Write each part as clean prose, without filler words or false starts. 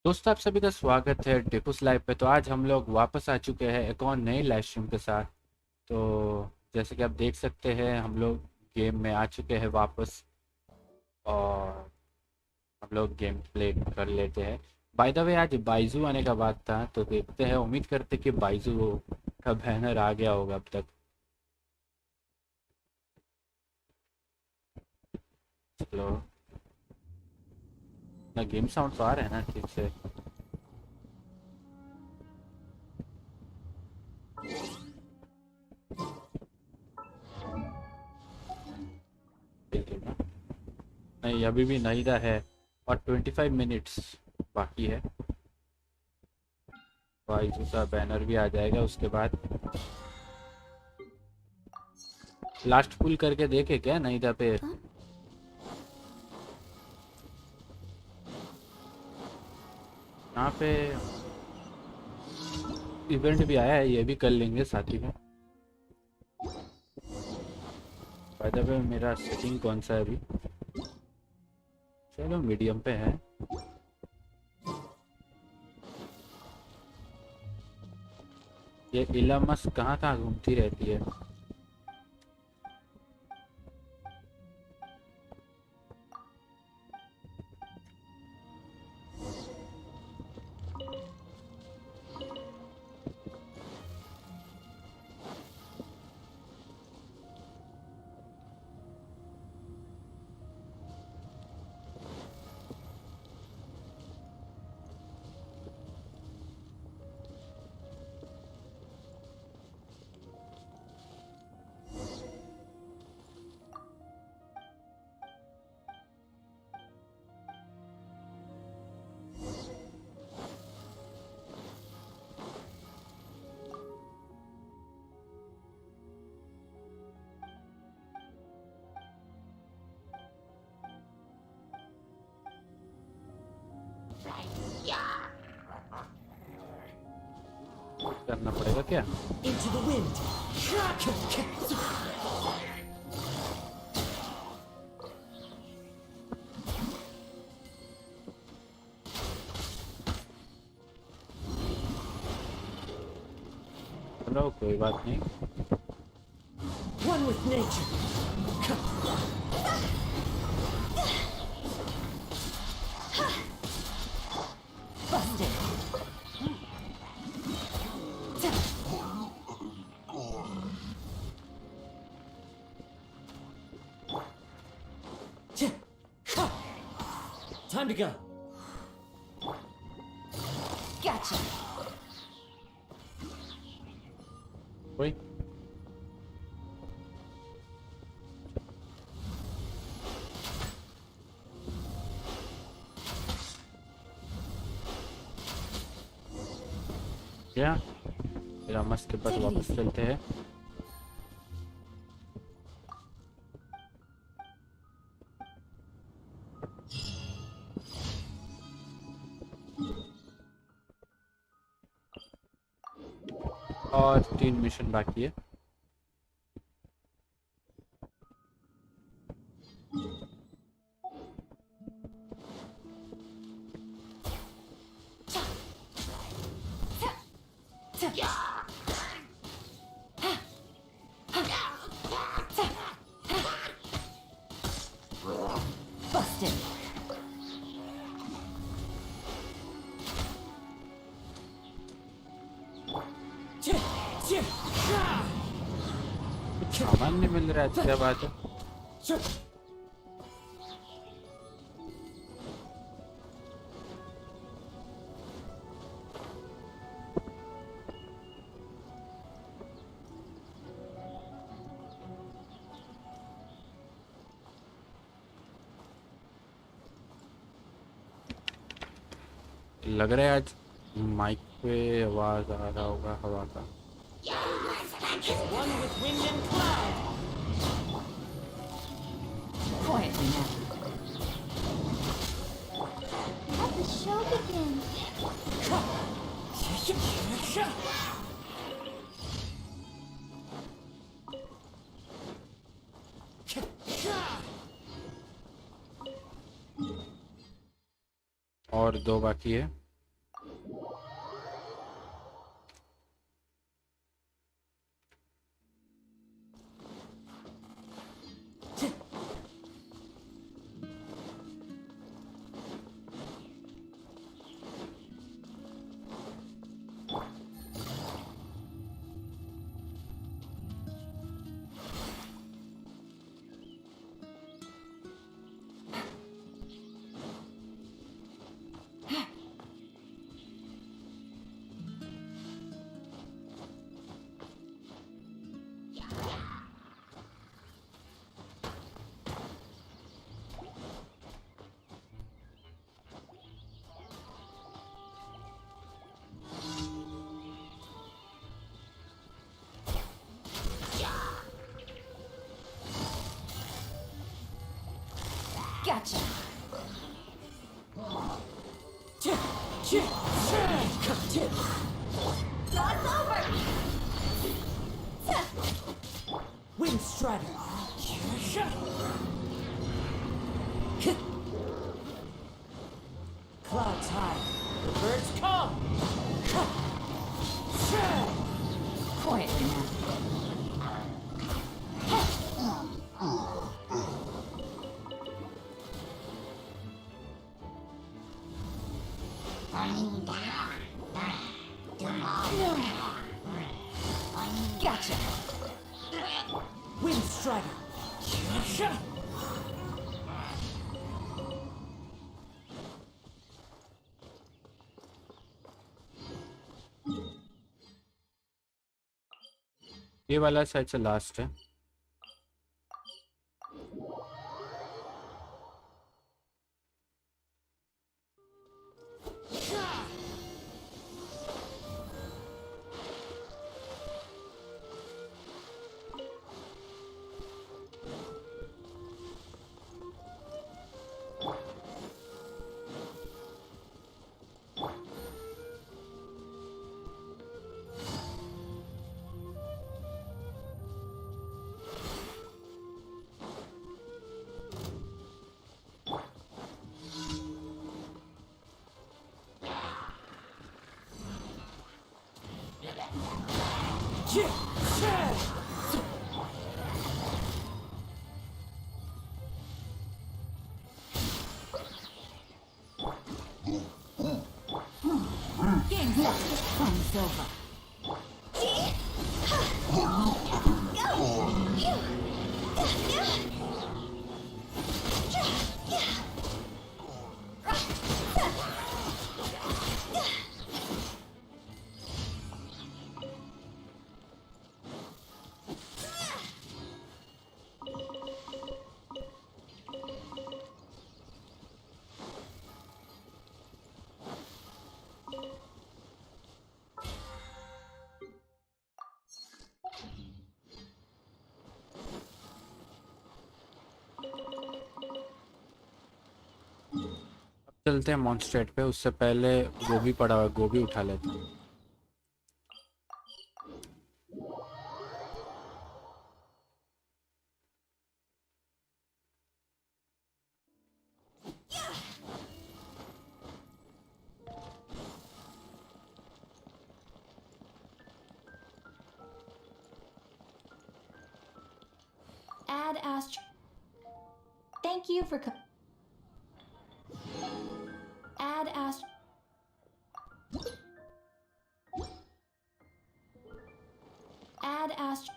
दोस्तों, आप सभी का स्वागत है टेकुस लाइव पे। तो आज हम लोग वापस आ चुके हैं एक और नई लाइव स्ट्रीम के साथ। तो जैसे कि आप देख सकते हैं, हम लोग गेम में आ चुके हैं वापस, और हम लोग गेम प्ले कर लेते हैं। बाय द वे, आज बाइजू आने का बात था, तो देखते हैं, उम्मीद करते कि बाइजू का बैनर आ गया होगा अब तक। चलो, ना गेम साउंड तो आ रहा है ना ठीक से? देखिए ना, नहीं अभी भी नहीं रहा है, और 25 मिनट्स बाकी है। बाइजू का बैनर भी आ जाएगा उसके बाद। लास्ट पुल करके देखे क्या नहीं था पे? यहाँ पे इवेंट भी आया है, ये भी कर लेंगे साथ ही में। बाय द वे, मेरा सेटिंग कौन सा है अभी? चलो, मीडियम पे है। ये इला मस्क कहाँ कहाँ घूमती रहती है? करना पड़ेगा क्या? Into the wind. चलो, कोई बात नहीं। One with nature. Busted. Time to go. Gotcha. कोई क्या? फिर हम के पास वापस चलते हैं। और 3 मिशन बाकी है। Busted. सामान नहीं मिल रहा है, क्या बात है? लग रहा है आज माइक पे आवाज आ रहा होगा हवा का। One with wind and cloud. Quietly now. Let the show begin. और दो बाकी है। Gotcha. God's over. Wind Strider. Clouds high. The birds come. Quietly now. Gotcha. Wind Strider. ये वाला शायद से लास्ट है। Game's lost. Time's over. चलते हैं मॉन्स्ट्रेट पे, उससे पहले गोभी पड़ा हुआ है, गोभी उठा लेते हैं। Ad Astra. Thank you for Ad Astra. Ad Astra.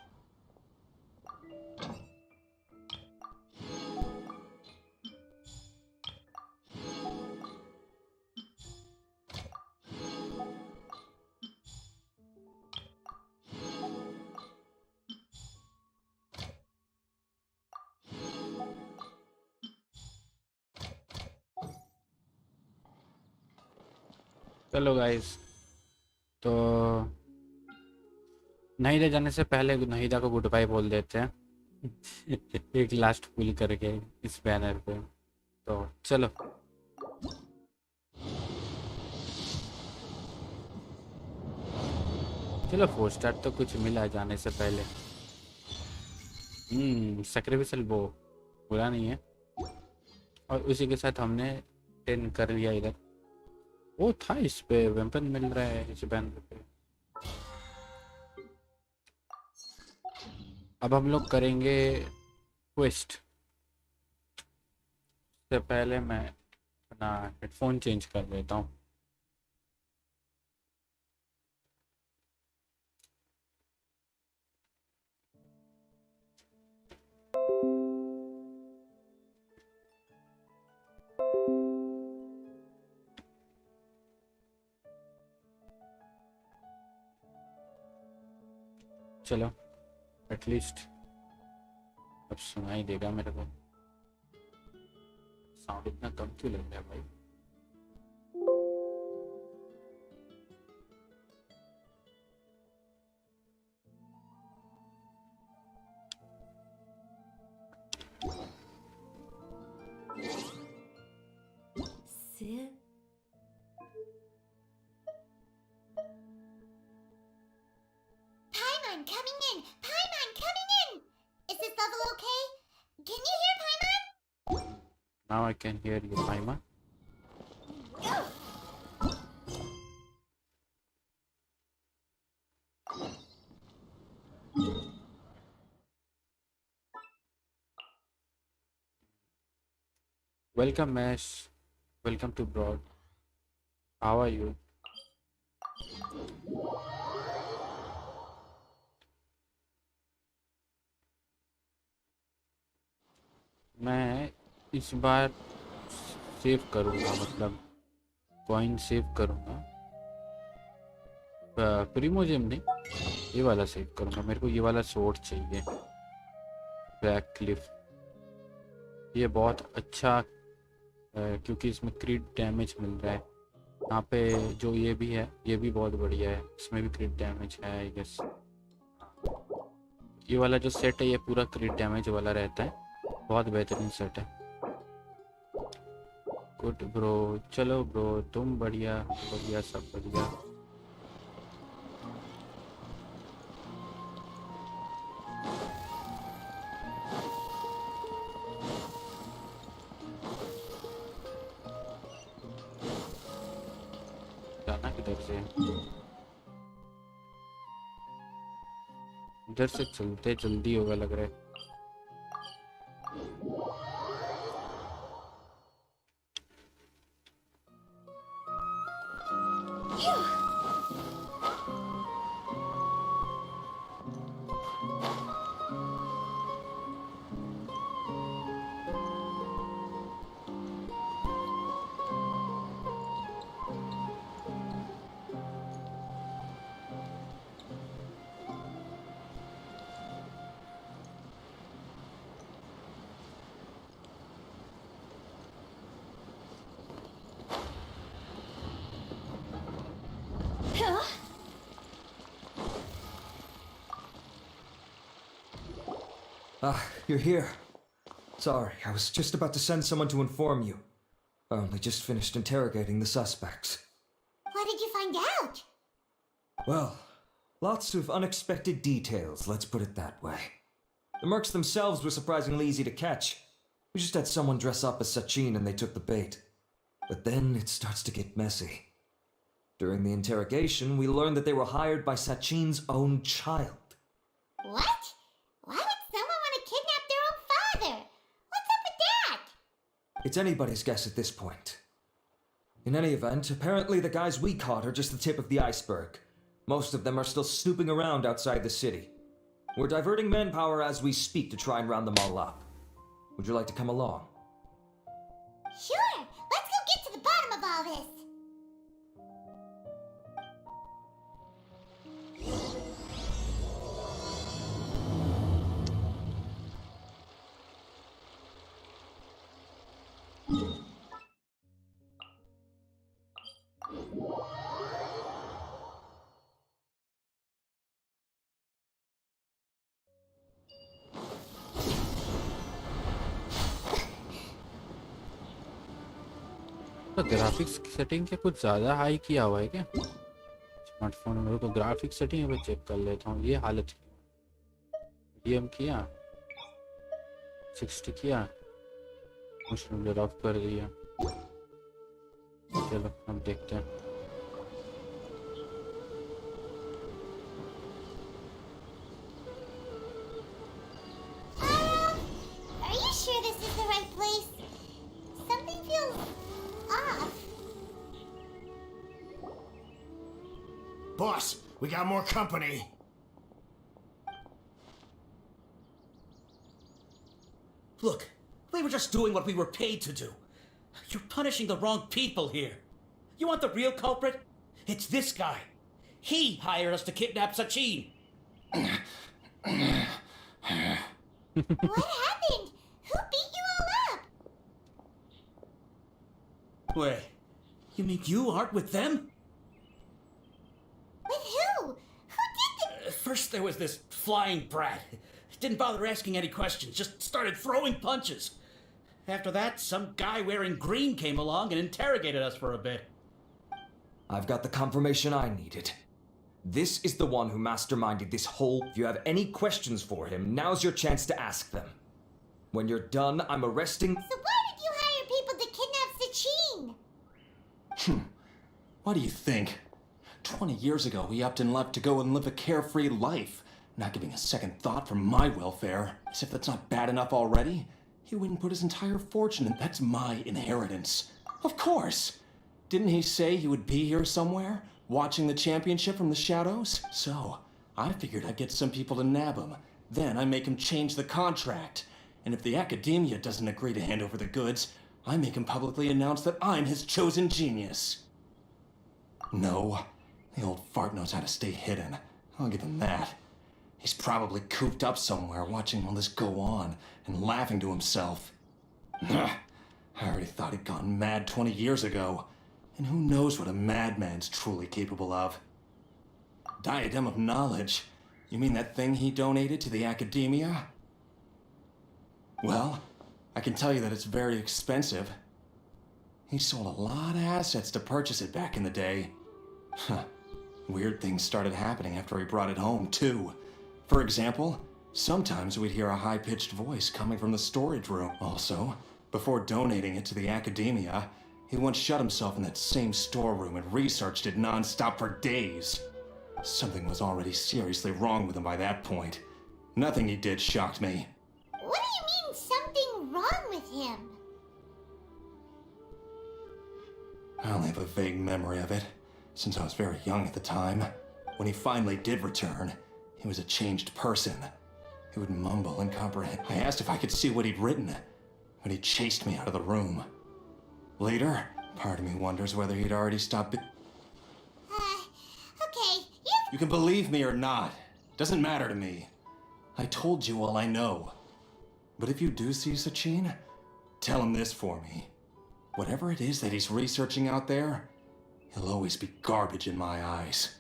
चलो गाइस, तो नहीदा जाने से पहले नहीदा को गुड बाय बोल देते हैं। एक लास्ट पुल करके इस बैनर पे। तो चलो। चलो 4 स्टार तो कुछ मिला जाने से पहले। सेक्रिफिशियल बो बुरा नहीं है। और उसी के साथ हमने 10 कर लिया इधर। वो था इस पे वेपन मिल रहा है इस बैनर पे। अब हम लोग करेंगे क्वेस्ट। से पहले मैं अपना हेडफोन चेंज कर देता हूँ। चलो, एटलीस्ट अब सुनाई देगा मेरे को। साउंड इतना कम क्यों लग रहा है भाई? Sit. Paimon coming in! Paimon coming in! Is this level okay? Can you hear Paimon? Now I can hear you, Paima. Welcome, Mesh. Welcome to Broad. How are you? मैं इस बार सेव करूँगा, मतलब कॉइन सेव करूँगा। प्रीमोजेम नहीं, ये वाला save करूँगा। मेरे को ये वाला सोर्ड चाहिए, ब्लैक क्लिफ। ये बहुत अच्छा क्योंकि इसमें क्रिट डैमेज मिल रहा है। यहाँ पे जो ये भी है, ये भी बहुत बढ़िया है। इसमें भी क्रिट डैमेज है आई गेस। ये वाला जो सेट है ये पूरा क्रिट डैमेज वाला रहता है। बहुत बेहतरीन सेट है। Good bro. चलो ब्रो, तुम बढ़िया बढ़िया, सब बढ़िया। जाना किधर से? इधर से चलते जल्दी होगा लग रहा है। Ah, you're here. Sorry, I was just about to send someone to inform you. I only just finished interrogating the suspects. What did you find out? Well, lots of unexpected details, let's put it that way. The mercs themselves were surprisingly easy to catch. We just had someone dress up as Sachin and they took the bait. But then it starts to get messy. During the interrogation, we learned that they were hired by Sachin's own child. What? Why would someone want to kidnap their own father? What's up with that? It's anybody's guess at this point. In any event, apparently the guys we caught are just the tip of the iceberg. Most of them are still snooping around outside the city. We're diverting manpower as we speak to try and round them all up. Would you like to come along? Sure, let's go get to the bottom of all this. तो graphics setting के कुछ ज़्यादा high किया हुआ है क्या smartphone में? मेरे को ग्राफिक्स सेटिंग पे चेक कर लेता हूँ। ये हालत मीडियम किया, 60 किया, मोशन ब्लर ऑफ कर दिया। चलो हम देखते हैं। Are you sure this is the right place? Something feels off. Boss, we got more company. Look, we were just doing what we were paid to do. You're punishing the wrong people here. You want the real culprit? It's this guy. He hired us to kidnap Sachin. What happened? Who beat you all up? Wait, you mean you aren't with them? With who? Who did this? First there was this flying brat. Didn't bother asking any questions, just started throwing punches. After that, some guy wearing green came along and interrogated us for a bit. I've got the confirmation I needed. This is the one who masterminded this whole... If you have any questions for him, now's your chance to ask them. When you're done, I'm arresting... So why did you hire people to kidnap Sachin? What do you think? 20 years ago, he upped and left to go and live a carefree life, not giving a second thought for my welfare. As if that's not bad enough already. He wouldn't put his entire fortune in. That's my inheritance. Of course! Didn't he say he would be here somewhere, watching the championship from the shadows? So, I figured I'd get some people to nab him. Then I make him change the contract. And if the academia doesn't agree to hand over the goods, I make him publicly announce that I'm his chosen genius. No, the old fart knows how to stay hidden. I'll give him that. He's probably cooped up somewhere watching all this go on and laughing to himself. I already thought he'd gone mad 20 years ago. And who knows what a madman's truly capable of. Diadem of Knowledge? You mean that thing he donated to the academia? Well, I can tell you that it's very expensive. He sold a lot of assets to purchase it back in the day. Weird things started happening after he brought it home, too. For example, sometimes we'd hear a high-pitched voice coming from the storage room. Also, before donating it to the academia, he once shut himself in that same storeroom and researched it non-stop for days. Something was already seriously wrong with him by that point. Nothing he did shocked me. What do you mean something wrong with him? I only have a vague memory of it, since I was very young at the time. When he finally did return, he was a changed person. He would mumble and comprehend. I asked if I could see what he'd written, but he chased me out of the room. Later, part of me wonders whether he'd already stopped it. Okay, You can believe me or not. Doesn't matter to me. I told you all I know. But if you do see Sachin, tell him this for me. Whatever it is that he's researching out there, he'll always be garbage in my eyes.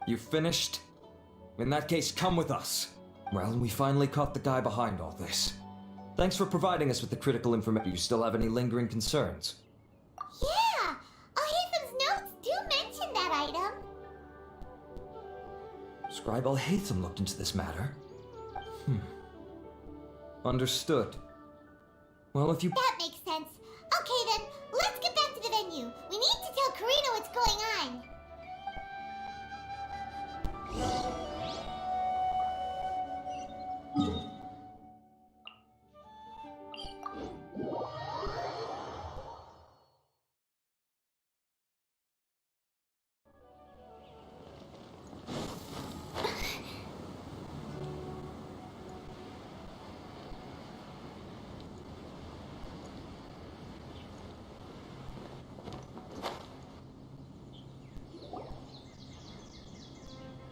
You finished? In that case, come with us. Well, we finally caught the guy behind all this. Thanks for providing us with the critical information. You still have any lingering concerns? Yeah! Al-Haytham's notes do mention that item. Scribe Al-Haytham looked into this matter. Understood. Well, if you... That makes sense. Okay then, let's get back to the venue. We need to tell Karina what's going on.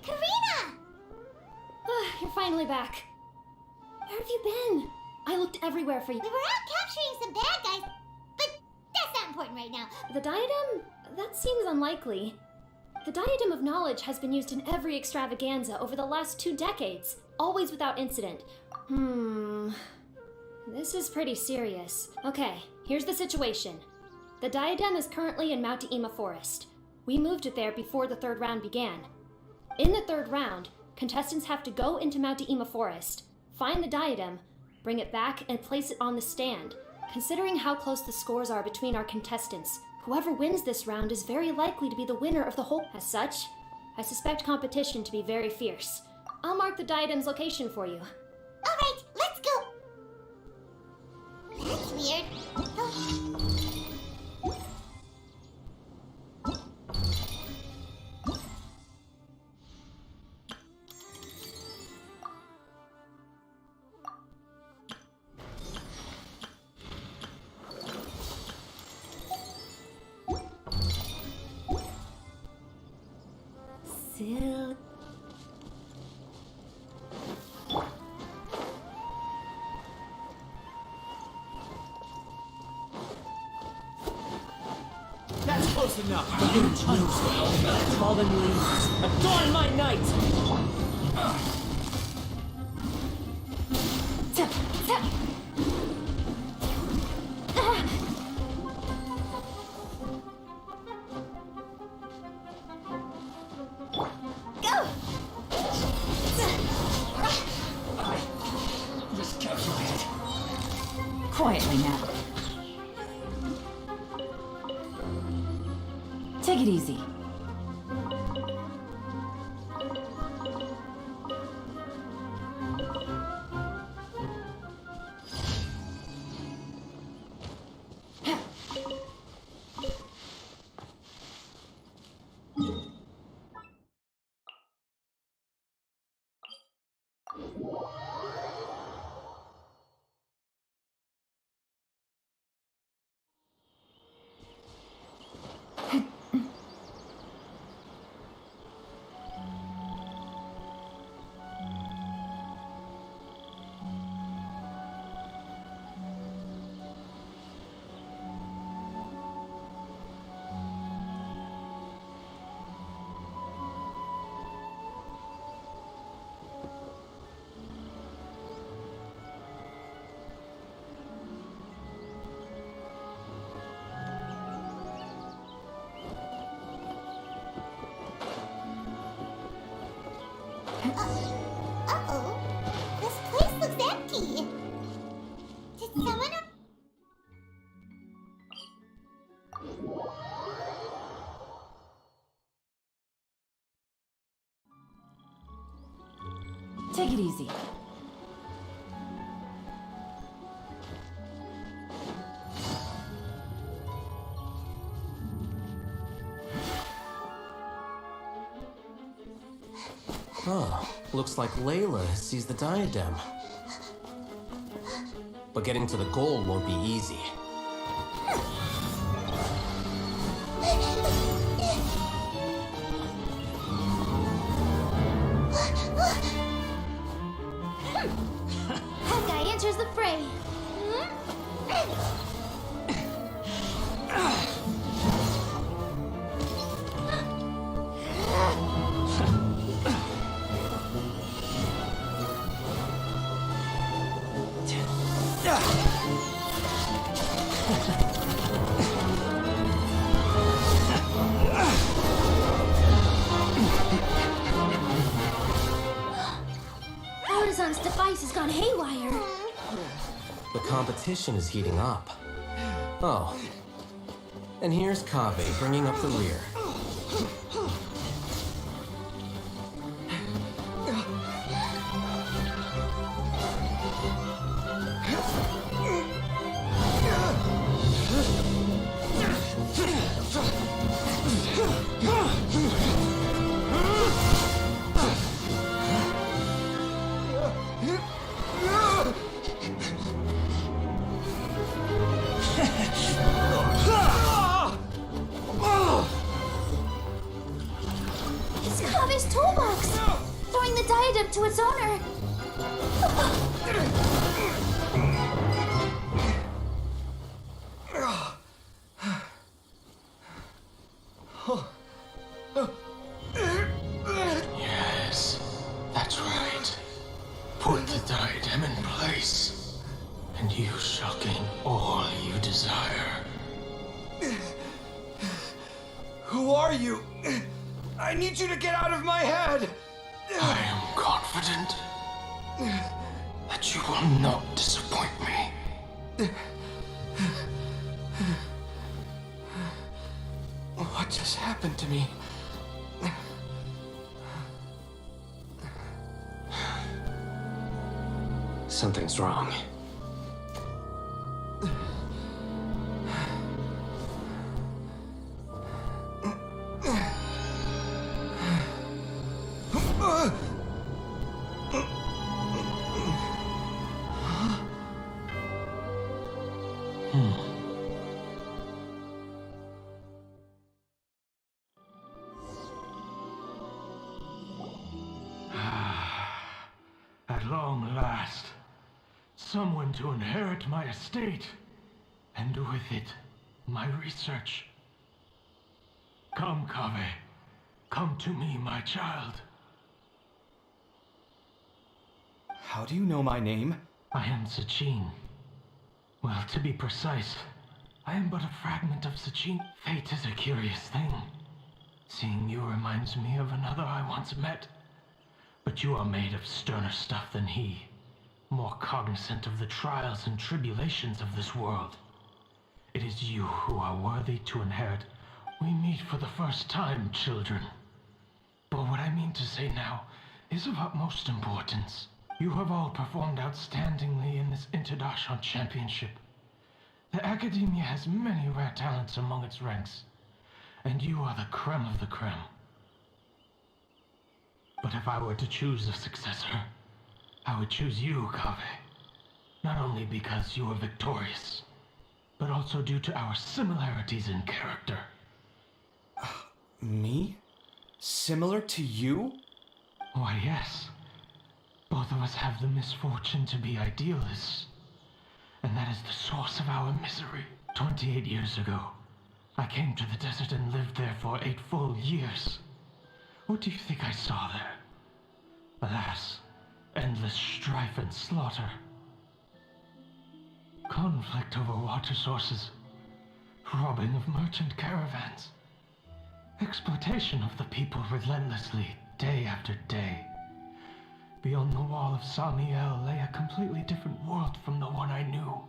Karina! You're finally back. Where have you been? I looked everywhere for you. We were out capturing some bad guys, but that's not important right now. The diadem? That seems unlikely. The diadem of knowledge has been used in every extravaganza over the last 2 decades, always without incident. This is pretty serious. Okay, here's the situation. The diadem is currently in Mount Ima Forest. We moved it there before the third round began. In the third round, contestants have to go into Mount Ima Forest, find the diadem, bring it back, and place it on the stand. Considering how close the scores are between our contestants, whoever wins this round is very likely to be the winner of the whole. As such, I suspect competition to be very fierce. I'll mark the diadem's location for you. Alright, let's go! That's weird. Silk. That's close enough. Fallen leaves. Adorn my night! Tap, tap. Ah. Go! Just calculated. Quietly now. Take it easy. Uh-oh. This place looks empty. Did someone... Take it easy. Huh. Looks like Layla sees the diadem. But getting to the goal won't be easy. Hawkeye enters the fray. Artisan's device has gone haywire. The competition is heating up. Oh. And here's Kaveh bringing up the rear. It's Kave's toolbox! Throwing the diadem to its owner! Yes, that's right. Put the diadem in place, and you shall gain all you desire. you? I need you to get out of my head! I am confident that you will not disappoint me. What just happened to me? Something's wrong. At long last, someone to inherit my estate, and with it, my research. Come, Kaveh. Come to me, my child. How do you know my name? I am Sachin. Well, to be precise, I am but a fragment of Sachin. Fate is a curious thing. Seeing you reminds me of another I once met. But you are made of sterner stuff than he, more cognizant of the trials and tribulations of this world. It is you who are worthy to inherit. We meet for the first time, children. But what I mean to say now is of utmost importance. You have all performed outstandingly in this Interdashon Championship. The Academia has many rare talents among its ranks, and you are the creme of the creme. But if I were to choose a successor, I would choose you, Kaveh. Not only because you were victorious, but also due to our similarities in character. Me? Similar to you? Why, yes. Both of us have the misfortune to be idealists. And that is the source of our misery. 28 years ago, I came to the desert and lived there for 8 full years. What do you think I saw there? Alas, endless strife and slaughter. Conflict over water sources. Robbing of merchant caravans. Exploitation of the people relentlessly, day after day. Beyond the wall of Samiel lay a completely different world from the one I knew.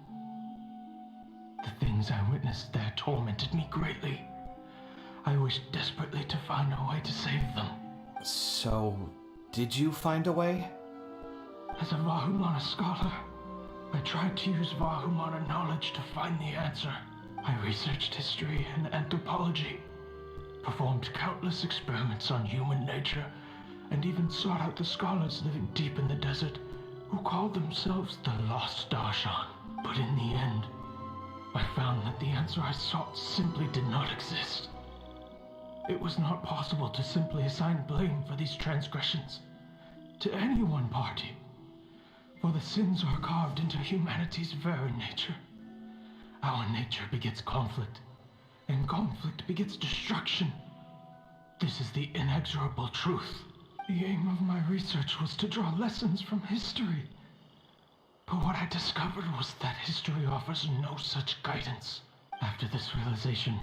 The things I witnessed there tormented me greatly. I wished desperately to find a way to save them. So, did you find a way? As a Vahumana scholar, I tried to use Vahumana knowledge to find the answer. I researched history and anthropology, performed countless experiments on human nature, and even sought out the scholars living deep in the desert who called themselves the Lost Darshan. But in the end, I found that the answer I sought simply did not exist. It was not possible to simply assign blame for these transgressions to any one party, for the sins are carved into humanity's very nature. Our nature begets conflict, and conflict begets destruction. This is the inexorable truth. The aim of my research was to draw lessons from history. But what I discovered was that history offers no such guidance. After this realization,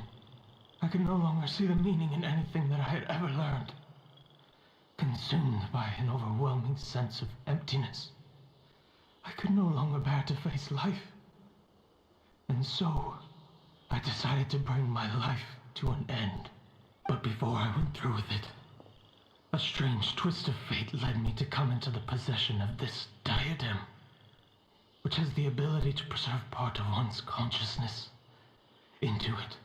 I could no longer see the meaning in anything that I had ever learned. Consumed by an overwhelming sense of emptiness, I could no longer bear to face life. And so, I decided to bring my life to an end. But before I went through with it, a strange twist of fate led me to come into the possession of this diadem, which has the ability to preserve part of one's consciousness. Into it,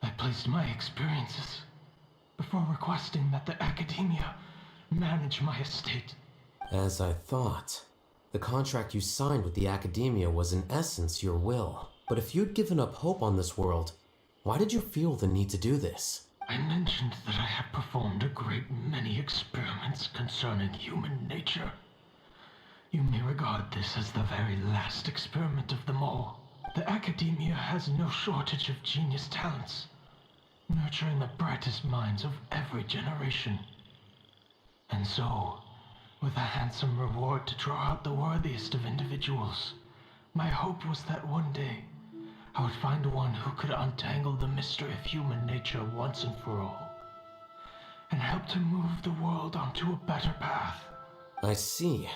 I placed my experiences before requesting that the Academia manage my estate. As I thought, the contract you signed with the Academia was in essence your will. But if you'd given up hope on this world, why did you feel the need to do this? I mentioned that I had performed a great many experiments concerning human nature. You may regard this as the very last experiment of them all. The Academia has no shortage of genius talents, nurturing the brightest minds of every generation. And so, with a handsome reward to draw out the worthiest of individuals, my hope was that one day I would find one who could untangle the mystery of human nature once and for all. and help to move the world onto a better path. I see.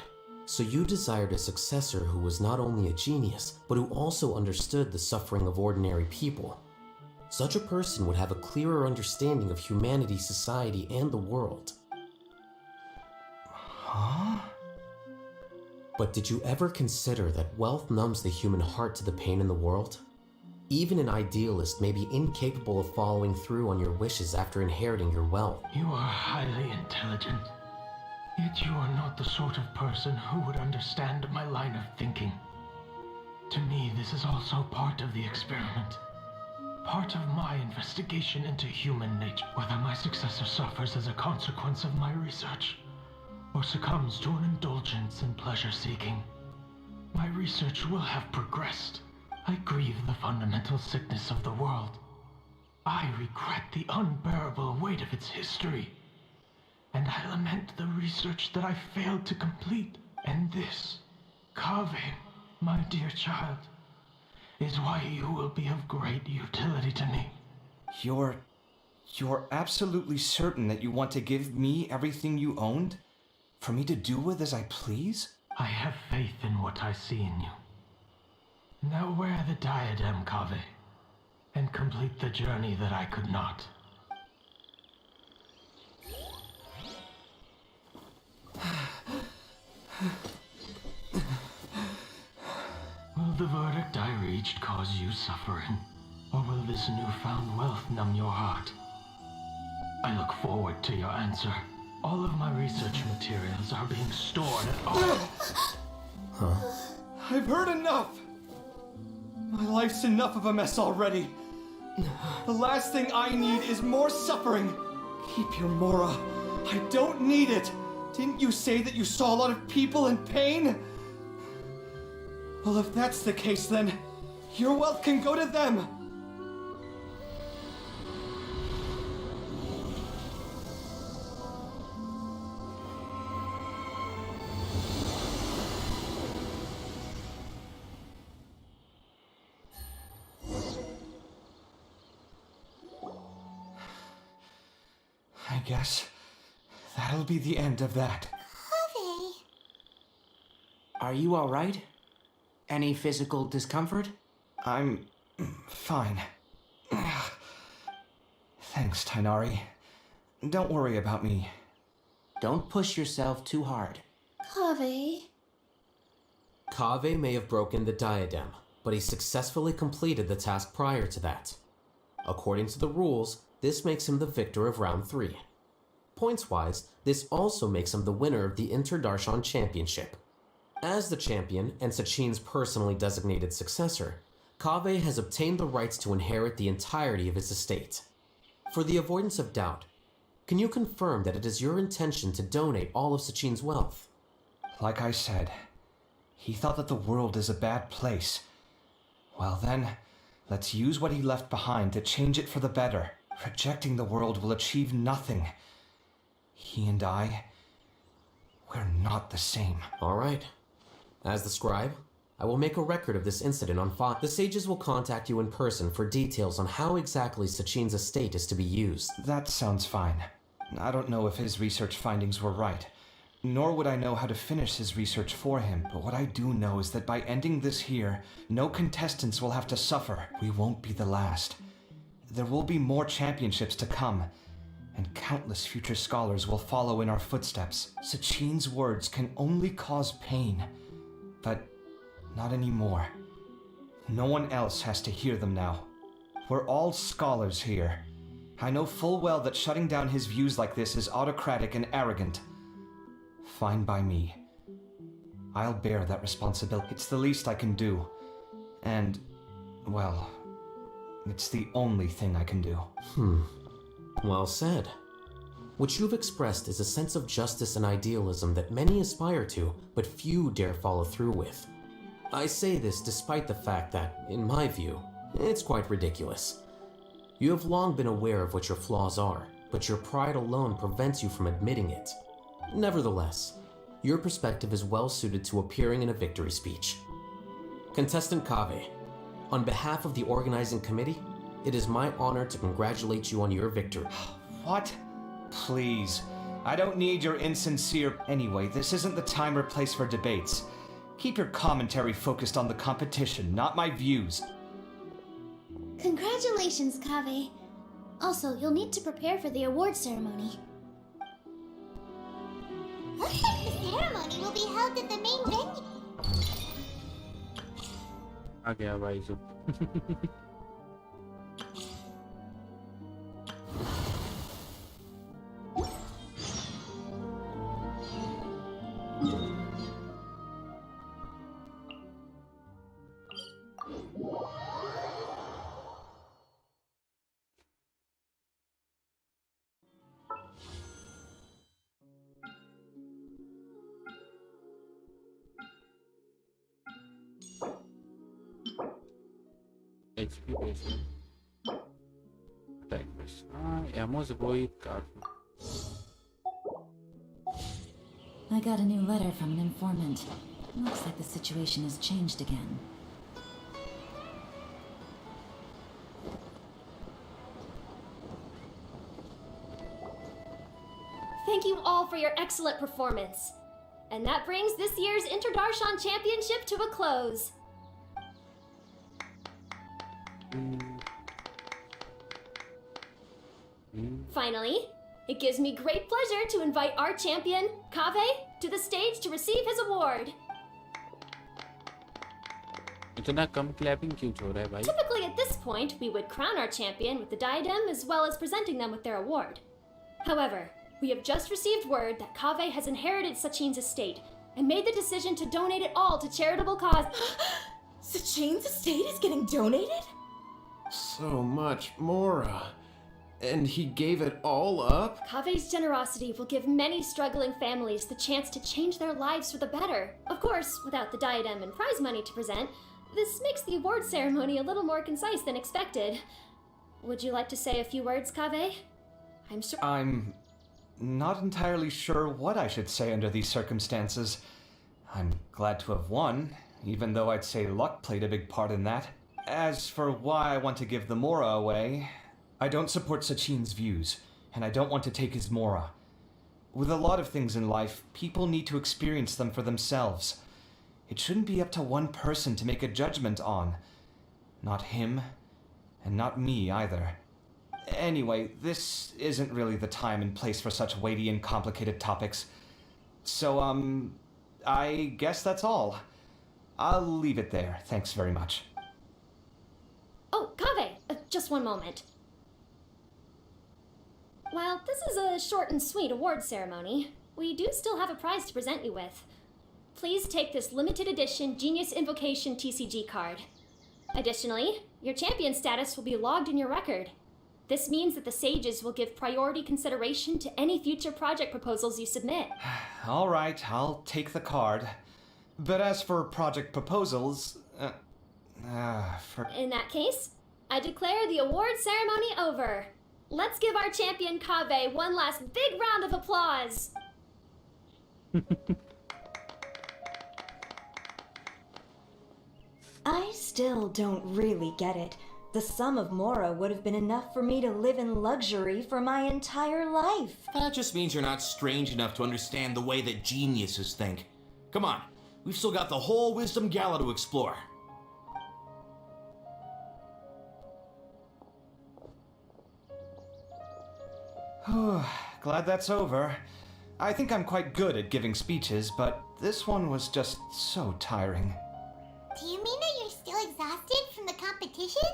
So you desired a successor who was not only a genius, but who also understood the suffering of ordinary people. Such a person would have a clearer understanding of humanity, society, and the world. Huh? But did you ever consider that wealth numbs the human heart to the pain in the world? Even an idealist may be incapable of following through on your wishes after inheriting your wealth. You are highly intelligent, yet you are not the sort of person who would understand my line of thinking. To me, this is also part of the experiment. Part of my investigation into human nature. Whether my successor suffers as a consequence of my research, or succumbs to an indulgence in pleasure-seeking, my research will have progressed. I grieve the fundamental sickness of the world. I regret the unbearable weight of its history. And I lament the research that I failed to complete. And this, Kaveh, my dear child, is why you will be of great utility to me. You're absolutely certain that you want to give me everything you owned? For me to do with as I please? I have faith in what I see in you. Now wear the diadem, Kaveh, and complete the journey that I could not. Will the verdict I reached cause you suffering? Or will this newfound wealth numb your heart? I look forward to your answer. All of my research materials are being stored at I've heard enough! My life's enough of a mess already. The last thing I need is more suffering. Keep your Mora. I don't need it. Didn't you say that you saw a lot of people in pain? Well, if that's the case, then your wealth can go to them. I guess that'll be the end of that. Harvey. Are you alright? Any physical discomfort? I'm fine. Thanks, Tainari. Don't worry about me. Don't push yourself too hard. Kaveh. Kaveh may have broken the diadem, but he successfully completed the task prior to that. According to the rules, this makes him the victor of round 3. Points-wise, this also makes him the winner of the Inter-Darshan Championship. As the champion and Sachin's personally designated successor, Kaveh has obtained the rights to inherit the entirety of his estate. For the avoidance of doubt, can you confirm that it is your intention to donate all of Sachin's wealth? Like I said, he thought that the world is a bad place. Well then, let's use what he left behind to change it for the better. Rejecting the world will achieve nothing. He and I, we're not the same. All right. As the scribe, I will make a record of this incident on file. The sages will contact you in person for details on how exactly Sachin's estate is to be used. That sounds fine. I don't know if his research findings were right, nor would I know how to finish his research for him, but what I do know is that by ending this here, no contestants will have to suffer. We won't be the last. There will be more championships to come, and countless future scholars will follow in our footsteps. Sachin's words can only cause pain, but not anymore. No one else has to hear them now. We're all scholars here. I know full well that shutting down his views like this is autocratic and arrogant. Fine by me. I'll bear that responsibility. It's the least I can do. And, well, it's the only thing I can do. Well said. What you've expressed is a sense of justice and idealism that many aspire to, but few dare follow through with. I say this despite the fact that, in my view, it's quite ridiculous. You have long been aware of what your flaws are, but your pride alone prevents you from admitting it. Nevertheless, your perspective is well suited to appearing in a victory speech. Contestant Kaveh, on behalf of the organizing committee, it is my honor to congratulate you on your victory. What? Please. I don't need your insincere... Anyway, this isn't the time or place for debates. Keep your commentary focused on the competition, not my views. Congratulations, Kaveh. Also, you'll need to prepare for the award ceremony. Looks like the ceremony will be held at the main venue. आ गया भाई जो HP base attack base हाँ Amos वही काफी I got a new letter from an informant. Looks like the situation has changed again. Thank you all for your excellent performance. And that brings this year's Interdarshan Championship to a close. Finally, it gives me great pleasure to invite our champion, Kaveh, to the stage to receive his award. इतना कम clapping क्यों हो रहा है भाई? Typically at this point, we would crown our champion with the diadem as well as presenting them with their award. However, we have just received word that Kaveh has inherited Sachin's estate and made the decision to donate it all to charitable cause. Sachin's estate is getting donated? So much, Mora. And he gave it all up? Kaveh's generosity will give many struggling families the chance to change their lives for the better. Of course, without the diadem and prize money to present, this makes the award ceremony a little more concise than expected. Would you like to say a few words, Kaveh? I'm not entirely sure what I should say under these circumstances. I'm glad to have won, even though I'd say luck played a big part in that. As for why I want to give the Mora away, I don't support Sachin's views, and I don't want to take his Mora. With a lot of things in life, people need to experience them for themselves. It shouldn't be up to one person to make a judgment on. Not him, and not me either. Anyway, this isn't really the time and place for such weighty and complicated topics. So, I guess that's all. I'll leave it there. Thanks very much. Oh, Kaveh, just one moment. While this is a short and sweet award ceremony, we do still have a prize to present you with. Please take this limited edition Genius Invocation TCG card. Additionally, your champion status will be logged in your record. This means that the sages will give priority consideration to any future project proposals you submit. All right, I'll take the card. But as for project proposals, In that case, I declare the award ceremony over. Let's give our champion Kaveh one last big round of applause. I still don't really get it. The sum of Mora would have been enough for me to live in luxury for my entire life. That just means you're not strange enough to understand the way that geniuses think. Come on, we've still got the whole Wisdom Gala to explore. Glad that's over. I think I'm quite good at giving speeches, but this one was just so tiring. Do you mean that you're still exhausted from the competition?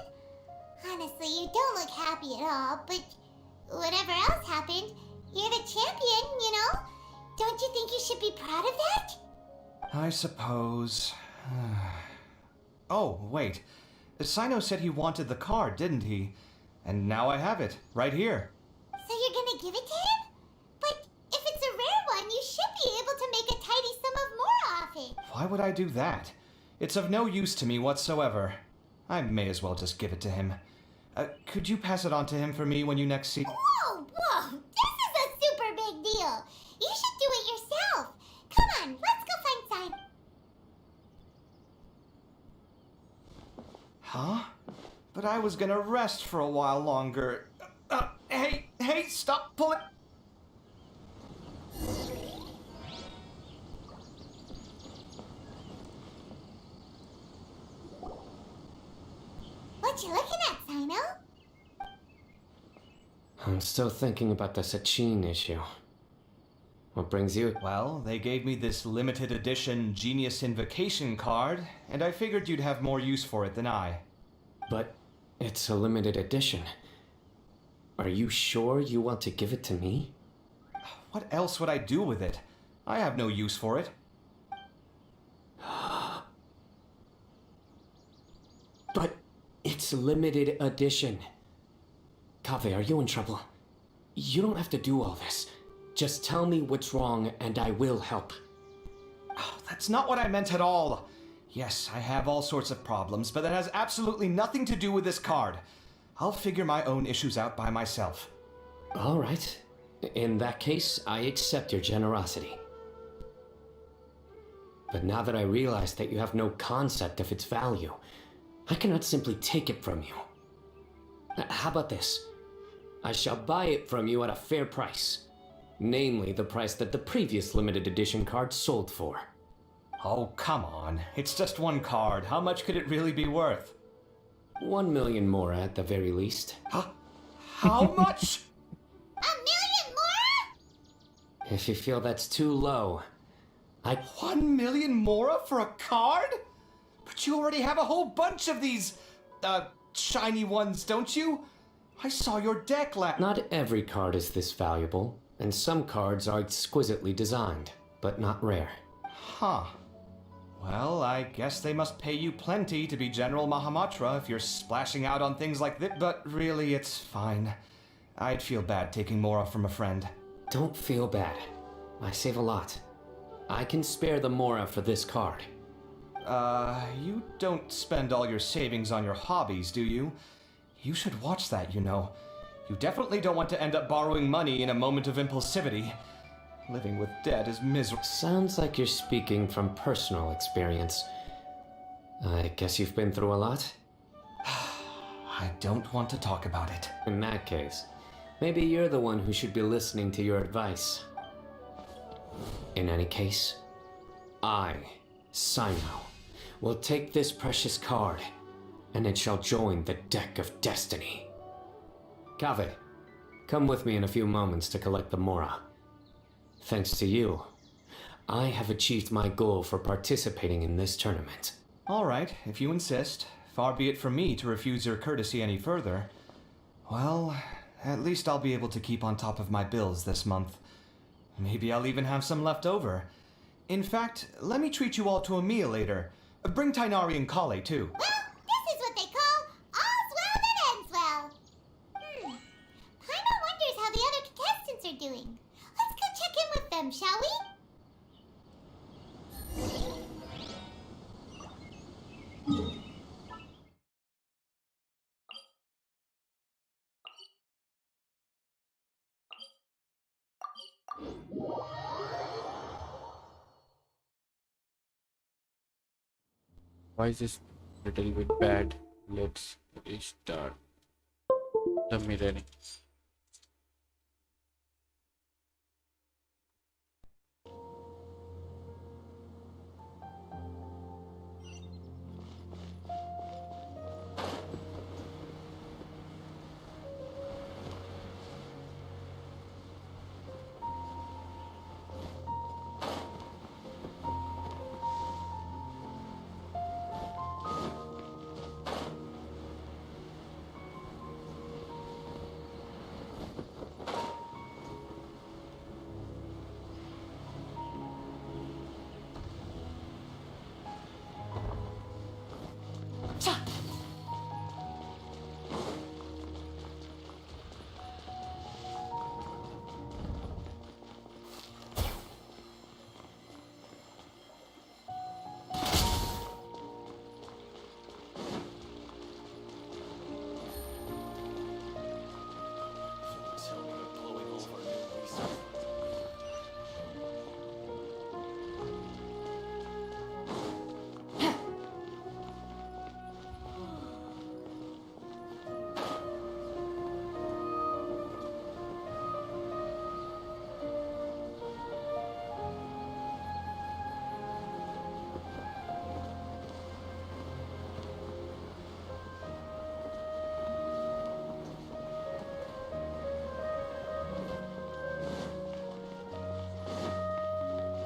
Honestly, you don't look happy at all, but whatever else happened, you're the champion, you know? Don't you think you should be proud of that? I suppose. Oh, wait. Sino said he wanted the card, didn't he? And now I have it, right here. So you're gonna give it to him? But if it's a rare one, you should be able to make a tidy sum of more off it. Why would I do that? It's of no use to me whatsoever. I may as well just give it to him. Could you pass it on to him for me when you next see... Whoa, whoa! This is a super big deal! You should do it yourself! Come on, let's go find Simon. Huh? But I was gonna rest for a while longer. Hey, stop pulling... What you looking at, Sino? I'm still thinking about the Sachin issue. What brings you? Well, they gave me this limited edition Genius Invocation card, and I figured you'd have more use for it than I. But it's a limited edition. Are you sure you want to give it to me? What else would I do with it? I have no use for it. But it's limited edition. Kaveh, are you in trouble? You don't have to do all this. Just tell me what's wrong and I will help. Oh, that's not what I meant at all. Yes, I have all sorts of problems, but that has absolutely nothing to do with this card. I'll figure my own issues out by myself. All right. In that case, I accept your generosity. But now that I realize that you have no concept of its value, I cannot simply take it from you. How about this? I shall buy it from you at a fair price. Namely, the price that the previous limited edition card sold for. Oh, come on. It's just one card. How much could it really be worth? 1 million more at the very least. Huh? How much? 1 million more? If you feel that's too low, 1 million mora for a card? But you already have a whole bunch of these, shiny ones, don't you? I saw your deck Not every card is this valuable, and some cards are exquisitely designed, but not rare. Huh. Well, I guess they must pay you plenty to be General Mahamatra if you're splashing out on things like that, but really it's fine. I'd feel bad taking mora from a friend. Don't feel bad. I save a lot. I can spare the mora for this card. You don't spend all your savings on your hobbies, do you? You should watch that, you know. You definitely don't want to end up borrowing money in a moment of impulsivity. Living with debt is miserable. Sounds like you're speaking from personal experience. I guess you've been through a lot? I don't want to talk about it. In that case, maybe you're the one who should be listening to your advice. In any case, I, Sino, will take this precious card, and it shall join the deck of destiny. Kaveh, come with me in a few moments to collect the mora. Thanks to you, I have achieved my goal for participating in this tournament. All right, if you insist. Far be it from me to refuse your courtesy any further. Well, at least I'll be able to keep on top of my bills this month. Maybe I'll even have some left over. In fact, let me treat you all to a meal later. Bring Tainari and Kale, too. Well, this is what they call all's well that ends well. Paimon wonders how the other contestants are doing. Let's go check in with them, shall we? Why is this little bit bad? Let's restart the mirroring.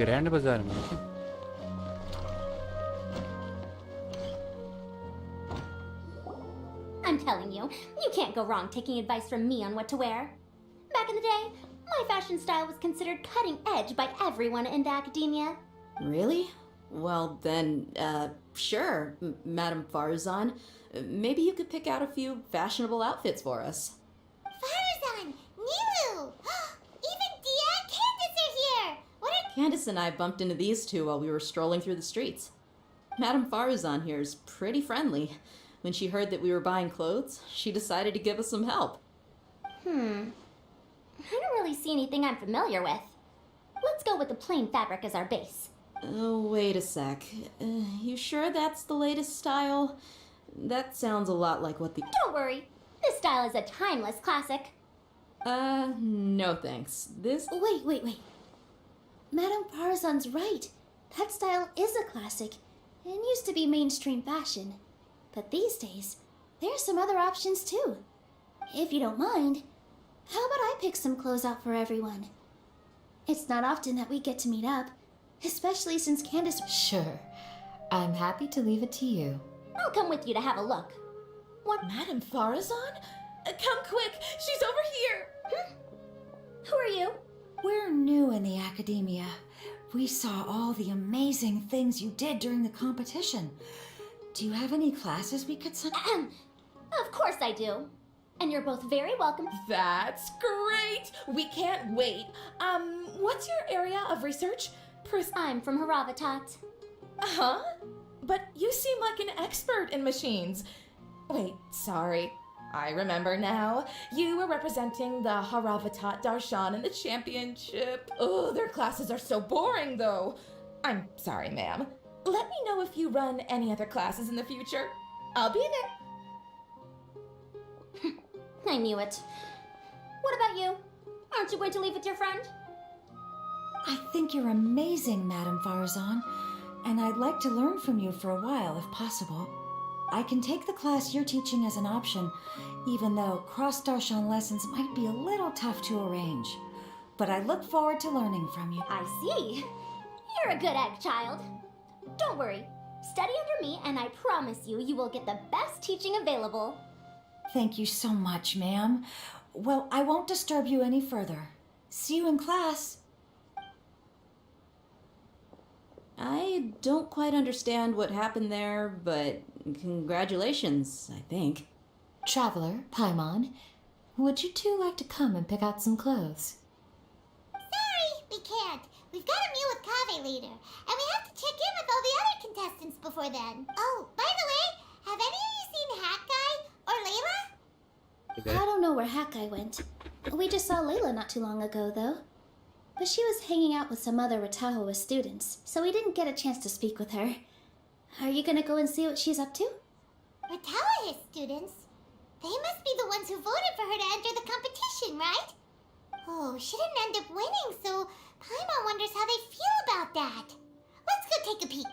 Grand बाजार में है क्या? I'm telling you, you can't go wrong taking advice from me on what to wear. Back in the day, my fashion style was considered cutting edge by everyone in the academia. Really? Well, then, sure, Madame Farzan. Maybe you could pick out a few fashionable outfits for us. Farazan! Nilu! Even Dia and Candace are here! What are... Candace and I bumped into these two while we were strolling through the streets. Madame Farazan here is pretty friendly. When she heard that we were buying clothes, she decided to give us some help. I don't really see anything I'm familiar with. Let's go with the plain fabric as our base. Oh, wait a sec. You sure that's the latest style? That sounds a lot like what the... Don't worry. This style is a timeless classic. No thanks. This... Wait. Madame Farzan's right. That style is a classic and used to be mainstream fashion. But these days, there's some other options too. If you don't mind, how about I pick some clothes out for everyone? It's not often that we get to meet up, especially since Candace... Sure. I'm happy to leave it to you. I'll come with you to have a look. What? Madame Farazan? Come quick! She's over here! Who are you? We're new in the academia. We saw all the amazing things you did during the competition. Do you have any classes we could send? Of course I do. And you're both very welcome. That's great! We can't wait. What's your area of research? I'm from Haravatat. Huh? But you seem like an expert in machines. Wait, sorry. I remember now. You were representing the Haravatat Darshan in the championship. Oh, their classes are so boring, though. I'm sorry, ma'am. Let me know if you run any other classes in the future. I'll be there. I knew it. What about you? Aren't you going to leave with your friend? I think you're amazing, Madame Farzan, and I'd like to learn from you for a while, if possible. I can take the class you're teaching as an option, even though cross-Darshan lessons might be a little tough to arrange. But I look forward to learning from you. I see. You're a good egg, child. Don't worry. Study under me, and I promise you will get the best teaching available. Thank you so much, ma'am. Well, I won't disturb you any further. See you in class. I don't quite understand what happened there, but congratulations, I think. Traveler, Paimon, would you two like to come and pick out some clothes? Sorry, we can't. We've got a meet with Kaveh later, and we have to check in with all the other contestants before then. Oh, by the way, have any of you seen Hat Guy or Layla? I don't know where Hat Guy went. We just saw Layla not too long ago, though. But she was hanging out with some other Ratahoa students, so we didn't get a chance to speak with her. Are you gonna go and see what she's up to? Ratahoa students? They must be the ones who voted for her to enter the competition, right? Oh, she didn't end up winning, so Paimon wonders how they feel about that. Let's go take a peek.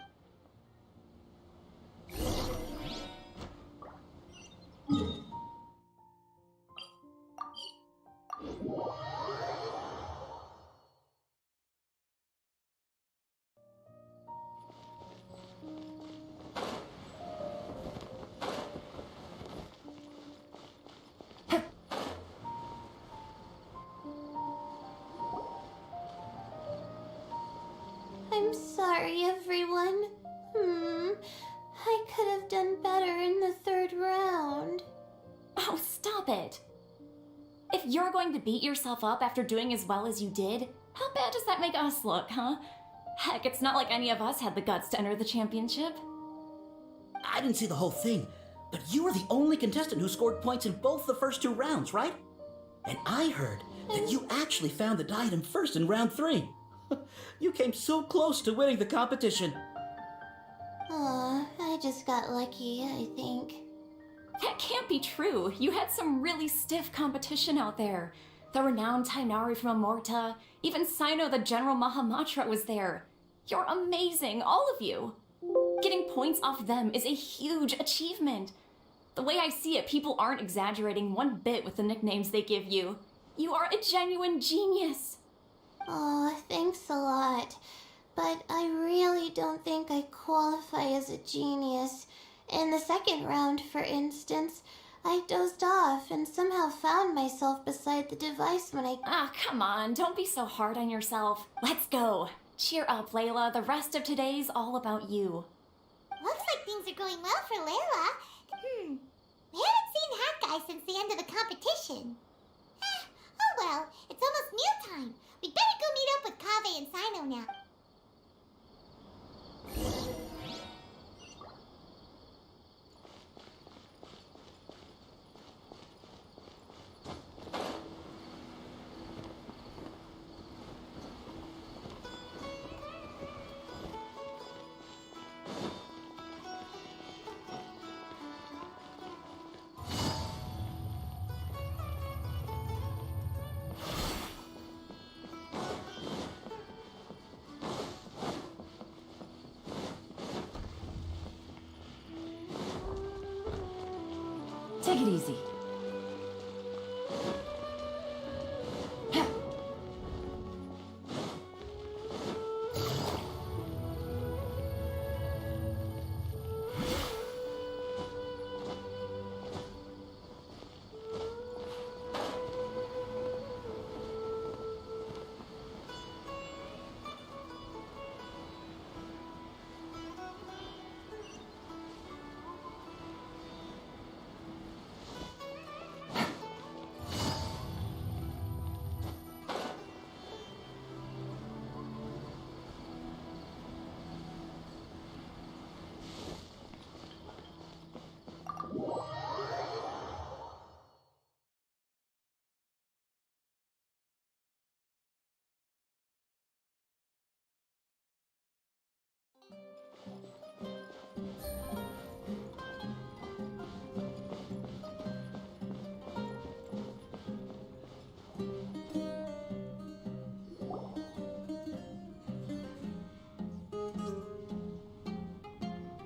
I'm sorry, everyone. I could have done better in the third round. Oh, stop it. If you're going to beat yourself up after doing as well as you did, how bad does that make us look, huh? Heck, it's not like any of us had the guts to enter the championship. I didn't see the whole thing, but you were the only contestant who scored points in both the first 2 rounds, right? And I heard that you actually found the diadem first in round 3. You came so close to winning the competition. Aw, I just got lucky, I think. That can't be true. You had some really stiff competition out there. The renowned Tainari from Amorta, even Sino the General Mahamatra was there. You're amazing, all of you. Getting points off them is a huge achievement. The way I see it, people aren't exaggerating one bit with the nicknames they give you. You are a genuine genius. Aw, thanks a lot. But I really don't think I qualify as a genius. In the second round, for instance, I dozed off and somehow found myself beside the device when I... Ah, come on, don't be so hard on yourself. Let's go. Cheer up, Layla. The rest of today's all about you. Looks like things are going well for Layla. We haven't seen Hat Guy since the end of the competition. Oh well, it's almost mealtime. We'd better go meet up with Kaveh and Sino now. Take it easy.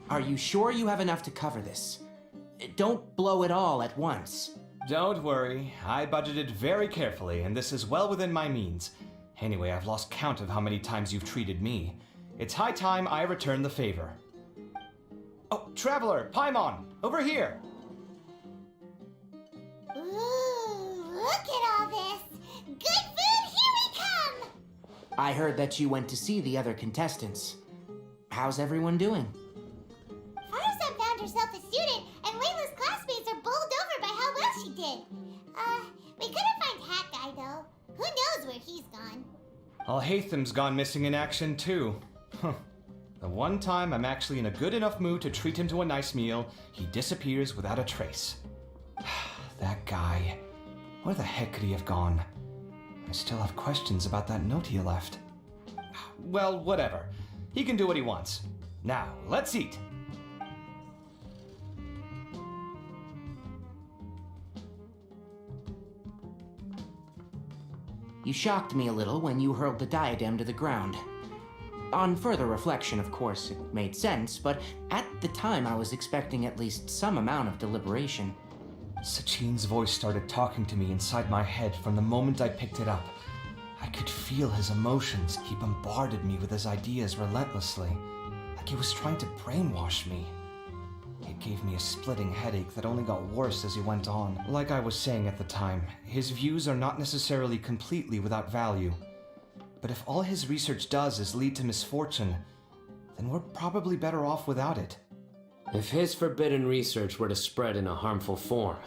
Are you sure you have enough to cover this? Don't blow it all at once. Don't worry, I budgeted very carefully, and this is well within my means. Anyway, I've lost count of how many times you've treated me. It's high time I return the favor. Oh, Traveler, Paimon, over here! Ooh, look at all this! Good food, here we come! I heard that you went to see the other contestants. How's everyone doing? Farsa found herself a student, and Layla's classmates are bowled over by how well she did. We couldn't find Hat Guy, though. Who knows where he's gone? Alhaitham's gone missing in action, too. Huh. The one time I'm actually in a good enough mood to treat him to a nice meal, he disappears without a trace. That guy. Where the heck could he have gone? I still have questions about that note he left. Well, whatever. He can do what he wants. Now, let's eat. You shocked me a little when you hurled the diadem to the ground. On further reflection, of course, it made sense, but at the time I was expecting at least some amount of deliberation. Sachin's voice started talking to me inside my head from the moment I picked it up. I could feel his emotions. He bombarded me with his ideas relentlessly, like he was trying to brainwash me. It gave me a splitting headache that only got worse as he went on. Like I was saying at the time, his views are not necessarily completely without value. But if all his research does is lead to misfortune, then we're probably better off without it. If his forbidden research were to spread in a harmful form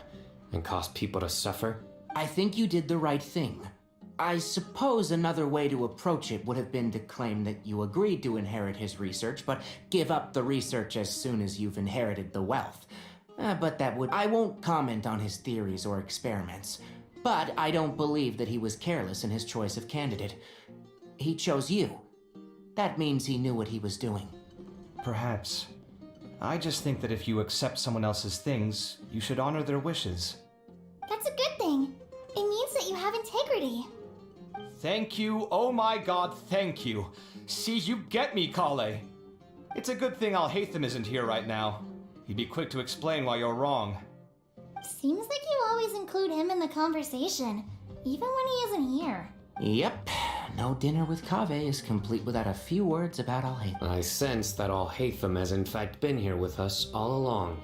and cause people to suffer, I think you did the right thing. I suppose another way to approach it would have been to claim that you agreed to inherit his research, but give up the research as soon as you've inherited the wealth. But that would... I won't comment on his theories or experiments, but I don't believe that he was careless in his choice of candidate. He chose you. That means he knew what he was doing. Perhaps. I just think that if you accept someone else's things, you should honor their wishes. That's a good thing. It means that you have integrity. Thank you, oh my god, thank you. See, you get me, Kale. It's a good thing Alhaitham isn't here right now. He'd be quick to explain why you're wrong. Seems like you always include him in the conversation, even when he isn't here. Yep. No dinner with Kaveh is complete without a few words about Alhaitham. I sense that Alhaitham has in fact been here with us all along.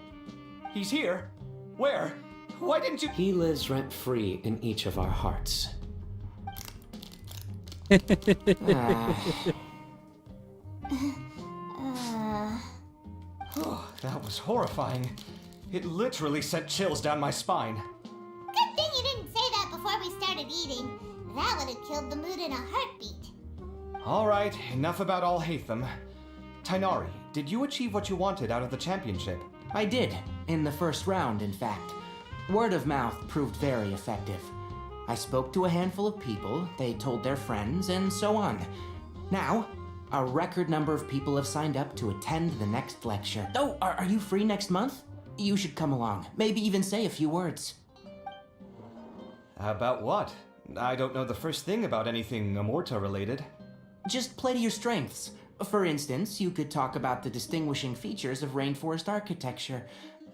He's here? Where? Why didn't you— He lives rent-free in each of our hearts. Oh, that was horrifying. It literally sent chills down my spine. Good thing you didn't say that before we started eating. That would have killed the mood in a heartbeat. Alright, enough about Alhaitham. Tainari, did you achieve what you wanted out of the championship? I did, in the first round, in fact. Word of mouth proved very effective. I spoke to a handful of people, they told their friends, and so on. Now, a record number of people have signed up to attend the next lecture. Oh, are you free next month? You should come along, maybe even say a few words. About what? I don't know the first thing about anything Amorta related. Just play to your strengths. For instance, you could talk about the distinguishing features of rainforest architecture,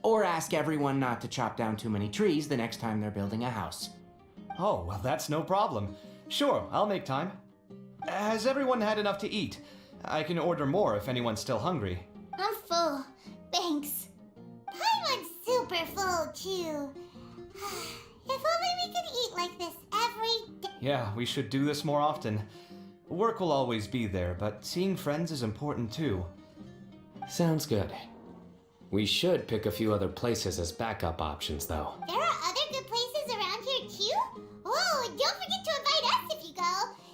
or ask everyone not to chop down too many trees the next time they're building a house. Oh, well, that's no problem. Sure, I'll make time. Has everyone had enough to eat? I can order more if anyone's still hungry. I'm full. Thanks. I'm super full, too. If only we could eat like this every day. Yeah, we should do this more often. Work will always be there, but seeing friends is important too. Sounds good. We should pick a few other places as backup options, though. There are other good places around here, too? Oh, and don't forget to invite us if you go.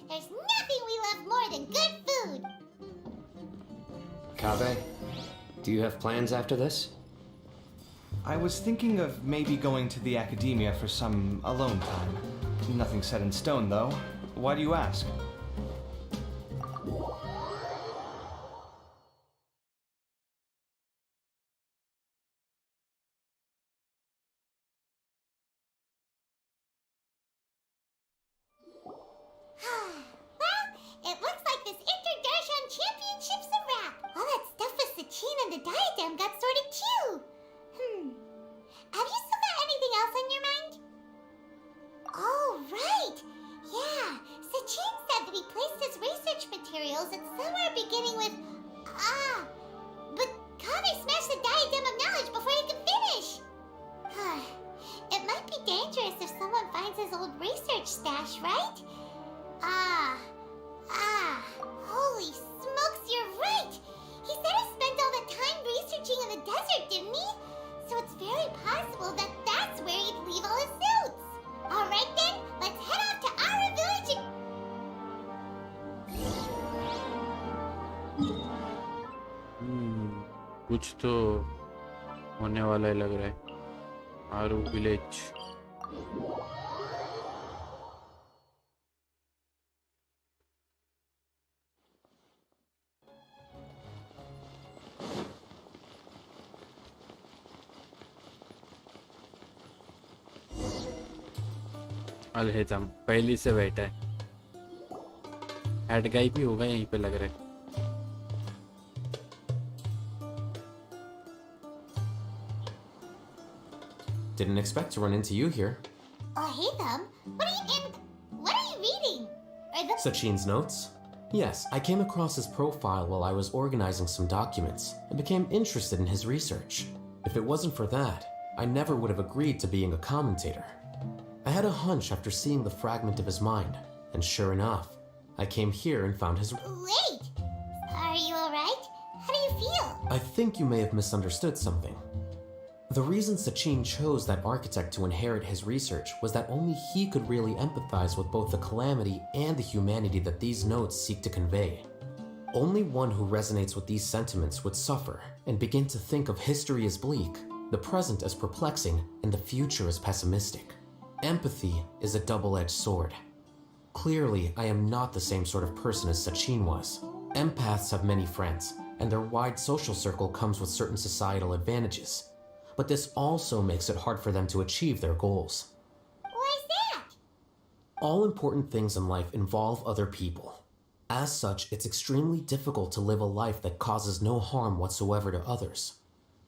There's nothing we love more than good food. Kaveh, do you have plans after this? I was thinking of maybe going to the academia for some alone time. Nothing set in stone, though. Why do you ask? Well, it looks like this Inter-Darshan Championship's a wrap. All that stuff with Sachin and the diadem got sorted too. Have you still got anything else on your mind? Oh, right. Yeah, Sachin said that he placed his research materials at somewhere beginning with but Kaveh smashed the diadem of knowledge before he could finish. It might be dangerous if someone finds his old research stash, right? Holy smokes, you're right! He said he spent all the time researching in the desert, didn't he? So it's very possible that that's where he'd leave all his notes. Alright then, let's head off to our village कुछ तो होने वाला ही लग रहा है। आरू village. अलहेजम पहली से बैठा है। हेड गाई भी होगा यहीं पे लग रहा है। Didn't expect to run into you here. Oh, hey, them. What are you reading? Are the Sachin's notes? Yes, I came across his profile while I was organizing some documents and became interested in his research. If it wasn't for that, I never would have agreed to being a commentator. I had a hunch after seeing the fragment of his mind, and sure enough, I came here and found his— Wait! Are you alright? How do you feel? I think you may have misunderstood something. The reason Sachin chose that architect to inherit his research was that only he could really empathize with both the calamity and the humanity that these notes seek to convey. Only one who resonates with these sentiments would suffer and begin to think of history as bleak, the present as perplexing, and the future as pessimistic. Empathy is a double-edged sword. Clearly, I am not the same sort of person as Sachin was. Empaths have many friends, and their wide social circle comes with certain societal advantages. But this also makes it hard for them to achieve their goals. Why's that? All important things in life involve other people. As such, it's extremely difficult to live a life that causes no harm whatsoever to others.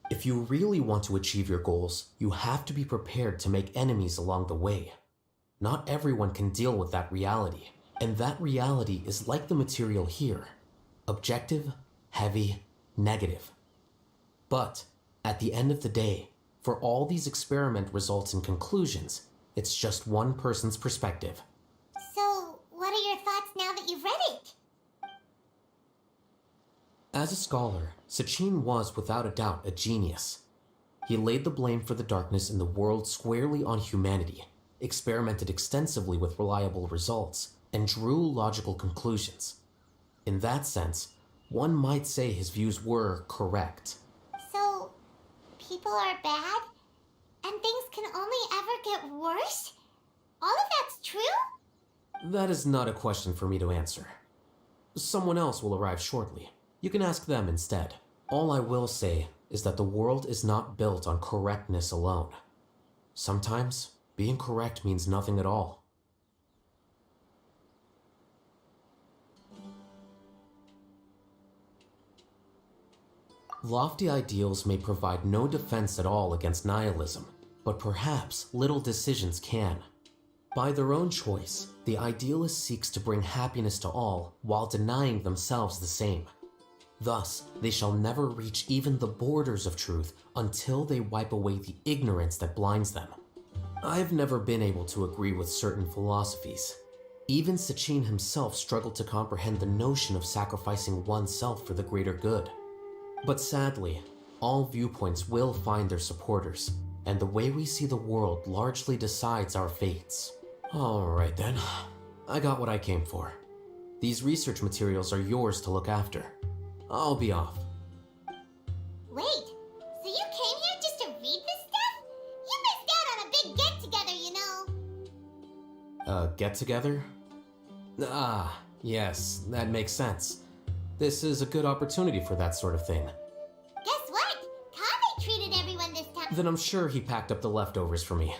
If you really want to achieve your goals, you have to be prepared to make enemies along the way. Not everyone can deal with that reality. And that reality is like the material here. Objective, heavy, negative. But, at the end of the day, for all these experiment results and conclusions, it's just one person's perspective. So, what are your thoughts now that you've read it? As a scholar, Sachin was without a doubt a genius. He laid the blame for the darkness in the world squarely on humanity, experimented extensively with reliable results, and drew logical conclusions. In that sense, one might say his views were correct. So, people are bad? And things can only ever get worse? All of that's true? That is not a question for me to answer. Someone else will arrive shortly. You can ask them instead. All I will say is that the world is not built on correctness alone. Sometimes, being correct means nothing at all. Lofty ideals may provide no defense at all against nihilism, but perhaps little decisions can. By their own choice, the idealist seeks to bring happiness to all while denying themselves the same. Thus, they shall never reach even the borders of truth until they wipe away the ignorance that blinds them. I've never been able to agree with certain philosophies. Even Sachin himself struggled to comprehend the notion of sacrificing oneself for the greater good. But sadly, all viewpoints will find their supporters, and the way we see the world largely decides our fates. Alright then, I got what I came for. These research materials are yours to look after. I'll be off. Wait, so you came here just to read this stuff? You missed out on a big get-together, you know. Get-together? Ah, yes, that makes sense. This is a good opportunity for that sort of thing. Guess what? Kame treated everyone this time. Then I'm sure he packed up the leftovers for me.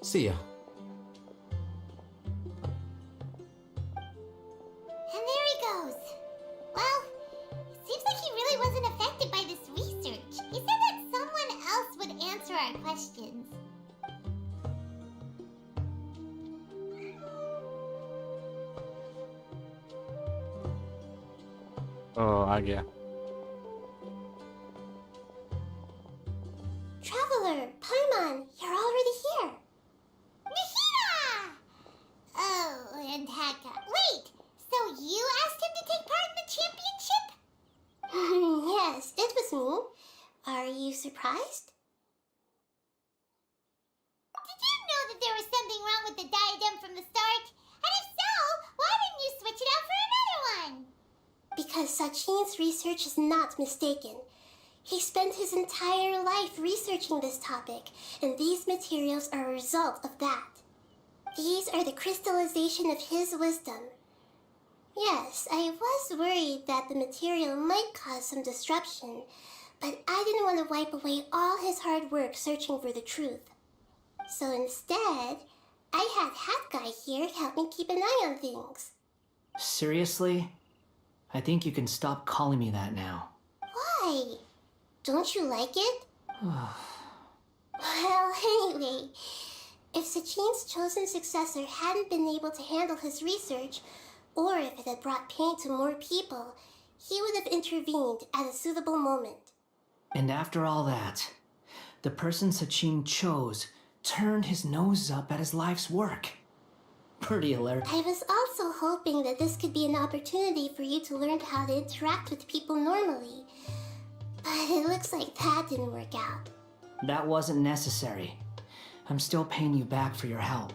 See ya. And there he goes. Well, seems like he really wasn't affected by this research. He said that someone else would answer our questions. Oh, आ गया. Traveler, Paimon, you're already here. Nihira! Oh, and Haka. Wait, so you asked him to take part in the championship? Yes, it was me. Are you surprised? Did you know that there was something wrong with the diadem from the start? And if so, why didn't you switch it out for another one? Because Sachin's research is not mistaken. He spent his entire life researching this topic, and these materials are a result of that. These are the crystallization of his wisdom. Yes, I was worried that the material might cause some disruption, but I didn't want to wipe away all his hard work searching for the truth. So instead, I had Hat Guy here help me keep an eye on things. Seriously? I think you can stop calling me that now. Why? Don't you like it? Well, anyway, if Sachin's chosen successor hadn't been able to handle his research, or if it had brought pain to more people, he would have intervened at a suitable moment. And after all that, the person Sachin chose turned his nose up at his life's work. Pretty alert. I was also hoping that this could be an opportunity for you to learn how to interact with people normally. But it looks like that didn't work out. That wasn't necessary. I'm still paying you back for your help.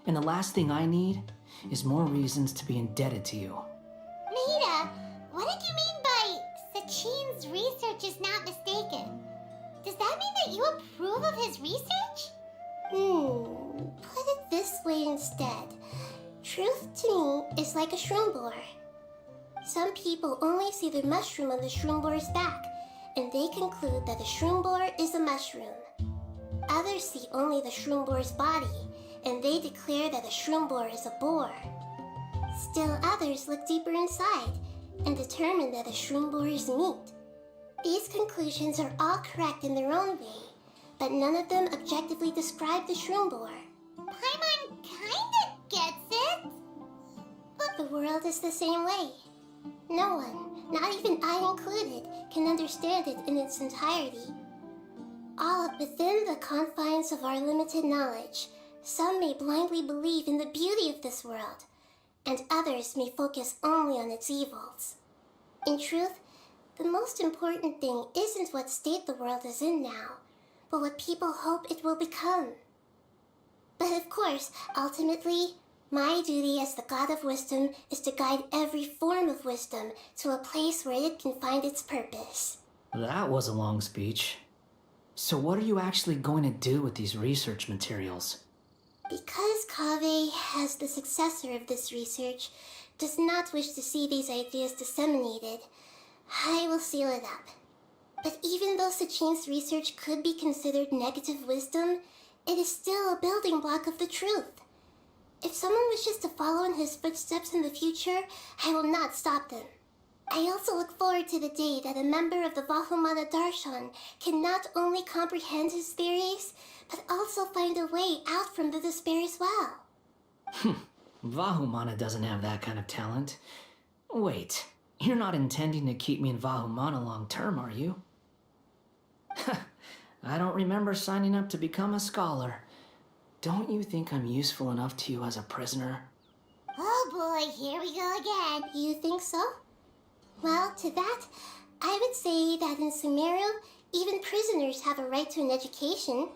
And the last thing I need is more reasons to be indebted to you. Nita, what did you mean by Sachin's research is not mistaken? Does that mean that you approve of his research? Put it this way instead. Truth to me is like a shroom boar. Some people only see the mushroom on the shroom boar's back, and they conclude that the shroom boar is a mushroom. Others see only the shroom boar's body, and they declare that the shroom boar is a boar. Still others look deeper inside, and determine that the shroom boar is meat. These conclusions are all correct in their own way, but none of them objectively describe the shroom boar. Paimon kinda gets it. The world is the same way. No one, not even I included, can understand it in its entirety. All within the confines of our limited knowledge, some may blindly believe in the beauty of this world, and others may focus only on its evils. In truth, the most important thing isn't what state the world is in now, but what people hope it will become. But of course, ultimately, my duty as the God of Wisdom is to guide every form of wisdom to a place where it can find its purpose. That was a long speech. So what are you actually going to do with these research materials? Because Kaveh, as the successor of this research, does not wish to see these ideas disseminated, I will seal it up. But even though Sachin's research could be considered negative wisdom, it is still a building block of the truth. If someone wishes to follow in his footsteps in the future, I will not stop them. I also look forward to the day that a member of the Vahumana Darshan can not only comprehend his theories, but also find a way out from the despair as well. Vahumana doesn't have that kind of talent. Wait, you're not intending to keep me in Vahumana long term, are you? I don't remember signing up to become a scholar. Don't you think I'm useful enough to you as a prisoner? Oh boy, here we go again. You think so? Well, to that, I would say that in Sumeru, even prisoners have a right to an education.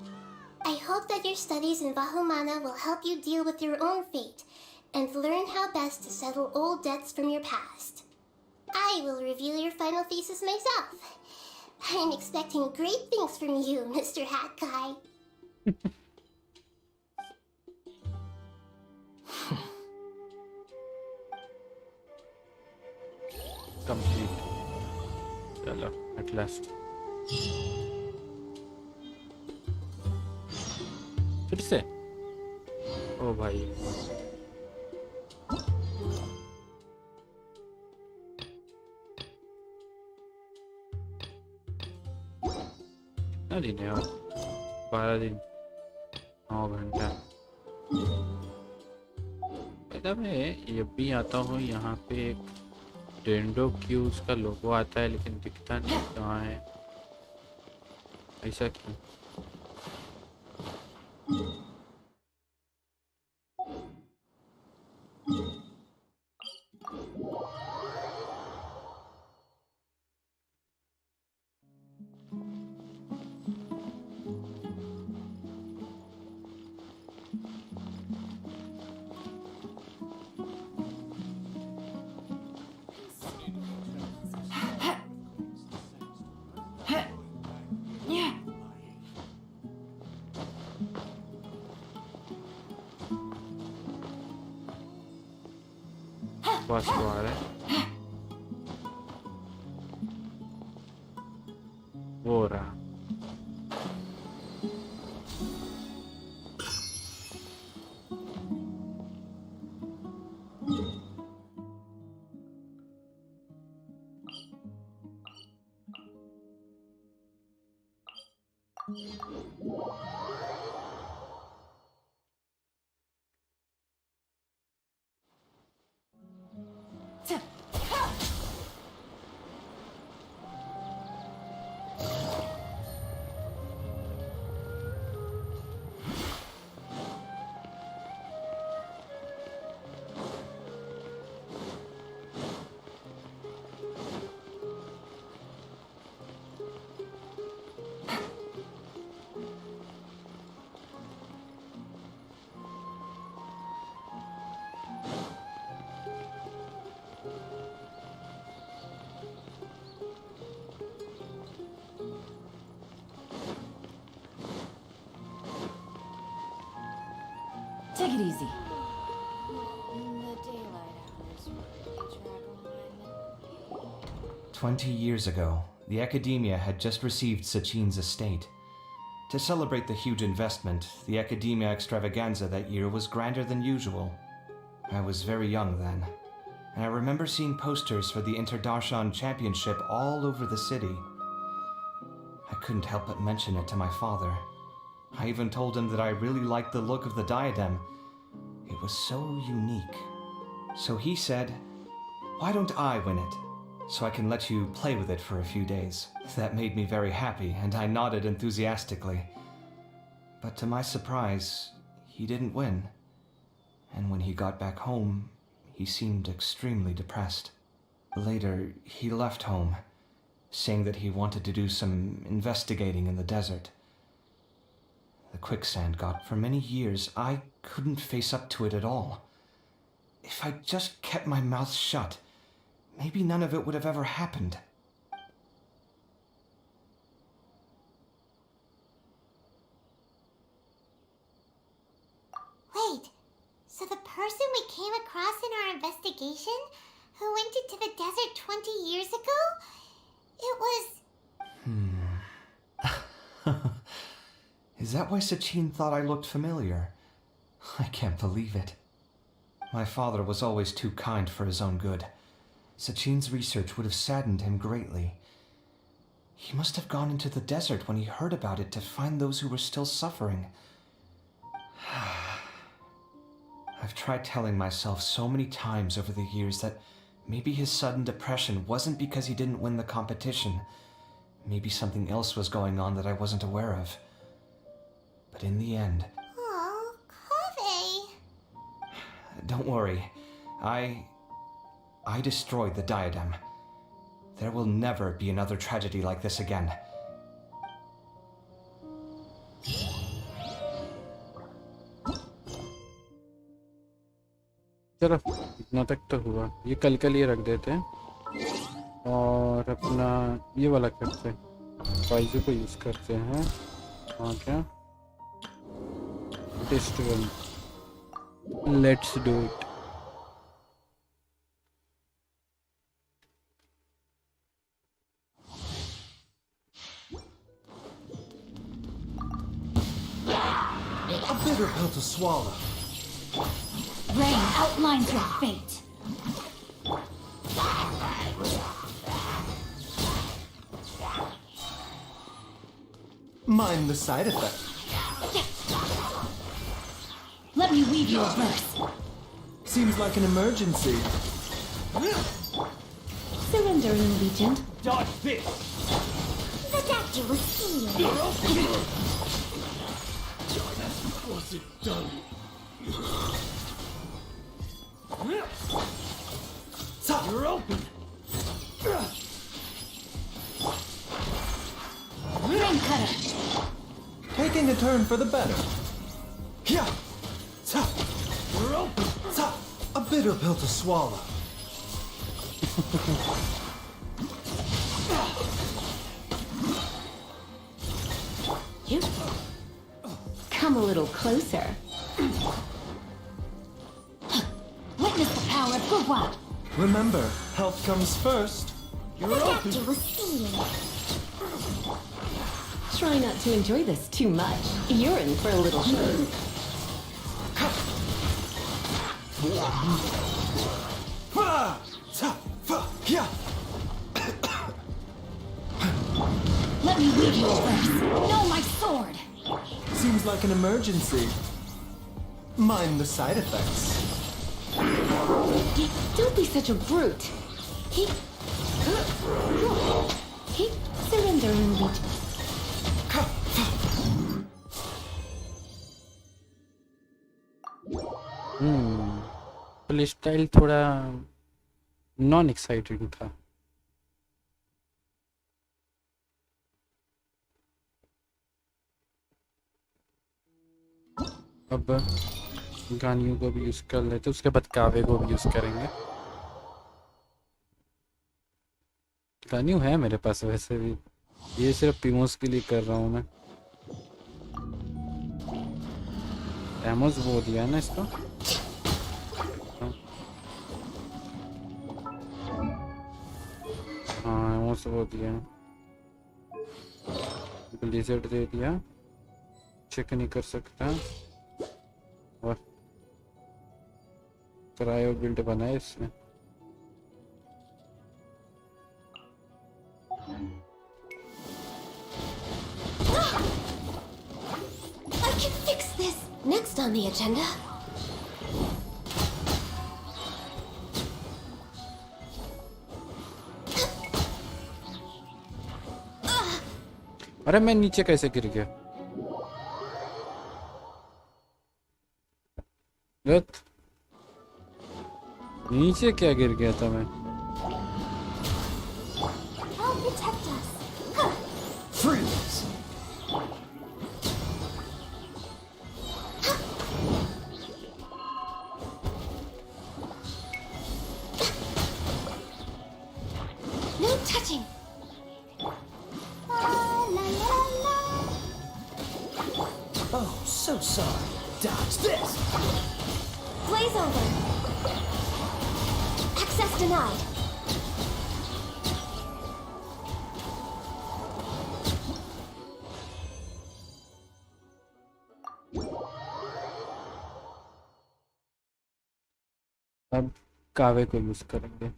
I hope that your studies in Vahumana will help you deal with your own fate and learn how best to settle old debts from your past. I will review your final thesis myself. I'm expecting great things from you, Mr. Hat Guy. Complete चलो at last फिर से ओ भाई कितना दिन है और 12 दिन 9 घंटा पहले मैं ये भी आता हूँ यहाँ पे एक डेंडो क्यूज का लोगो आता है लेकिन दिखता नहीं कहाँ है ऐसा क्यों बस तो आ रहा है वो रहा Take it easy. The daylight hours really drag on. 20 years ago, the Academia had just received Sachin's estate. To celebrate the huge investment, the Academia extravaganza that year was grander than usual. I was very young then, and I remember seeing posters for the Interdarshan Championship all over the city. I couldn't help but mention it to my father. I even told him that I really liked the look of the diadem. It was so unique. So he said, why don't I win it? So I can let you play with it for a few days. That made me very happy, and I nodded enthusiastically. But to my surprise, he didn't win. And when he got back home, he seemed extremely depressed. Later, he left home, saying that he wanted to do some investigating in the desert. The quicksand got for many years, I couldn't face up to it at all. If I just kept my mouth shut, maybe none of it would have ever happened. Wait, so the person we came across in our investigation, who went into the desert 20 years ago, it was... Is that why Sachin thought I looked familiar? I can't believe it. My father was always too kind for his own good. Sachin's research would have saddened him greatly. He must have gone into the desert when he heard about it to find those who were still suffering. I've tried telling myself so many times over the years that maybe his sudden depression wasn't because he didn't win the competition. Maybe something else was going on that I wasn't aware of. But in the end... Oh, Kaveh. Don't worry. I destroyed the diadem. There will never be another tragedy like this again. चलो इतना तक तो हुआ, ये कल ही रख देते हैं और अपना ये वाला करते हैं, बाइजू को यूज़ करते हैं। हाँ क्या festival, let's do it. A bitter pill to swallow. Rain outlines your fate. Mind the side effect. Let me weave you a verse. Seems like an emergency. Surrender in Legion. Dodge this! The doctor was seeing. Was it done? You're open! Rain cutter. Taking a turn for the better. Yeah. You're open! A bitter pill to swallow. You come a little closer. Witness the power of Gugwa. Remember, health comes first. You're The open! doctor was seeing. Try not to enjoy this too much. You're in for a little show. Let me weave you a verse. Know my sword. Seems like an emergency. Mind the side effects. Don't be such a brute. Keep surrender in Legion. Play style थोड़ा non exciting था। अब गानियों को भी use कर लेते, उसके बाद कावे को भी यूज करेंगे। गानियों है मेरे पास वैसे भी, ये सिर्फ पीमोस के लिए कर रहा हूँ मैं। एमोस वो दिया है ना इसको। हाँ एमोस वो दिया, ब्लिजर्ड दे दिया, चेक नहीं कर सकता, और क्रायो बिल्ड बनाया इसने। I can fix this. Next on the agenda. अरे मैं नीचे कैसे गिर गया? गलत। नीचे क्या गिर गया था मैं? I'll protect us. Freeze! No touching. Oh, so sorry. Dodge this! Blaze over. Access denied. अब कावे को यूज करेंगे।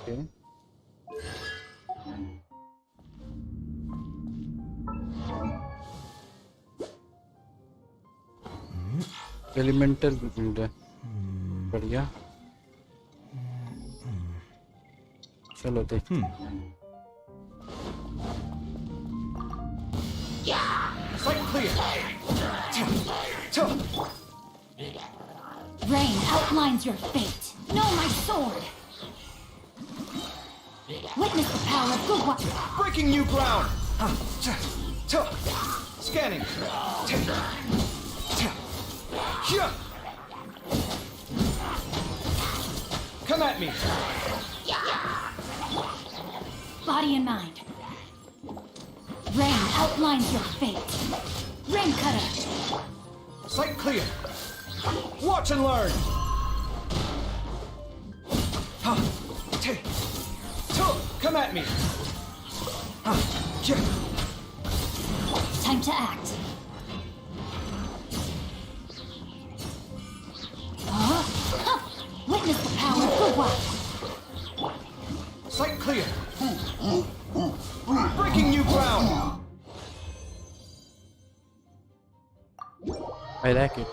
Okay. एलिमेंटल बिल्ड है, बढ़िया। चलो देखते हैं। Sight clear! Rain outlines your fate. Know my sword. Witness the power of good one. Breaking new ground! Scanning! Come at me! Body and mind. Rain outlines your fate. Ring cutter. Sight clear! Watch and learn! Come at me! Time to act. Witness the power of good one. Sight clear! Breaking new ground! I like it.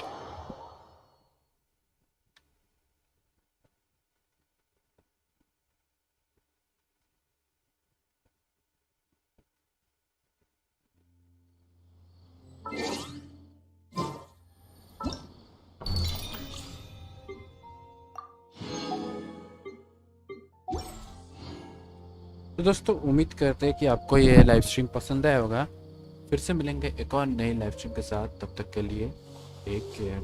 तो दोस्तों उम्मीद करते हैं कि आपको ये live stream पसंद आया होगा। फिर से मिलेंगे एक और नई लाइव स्ट्रीम के साथ, तब तक के लिए टेक केयर।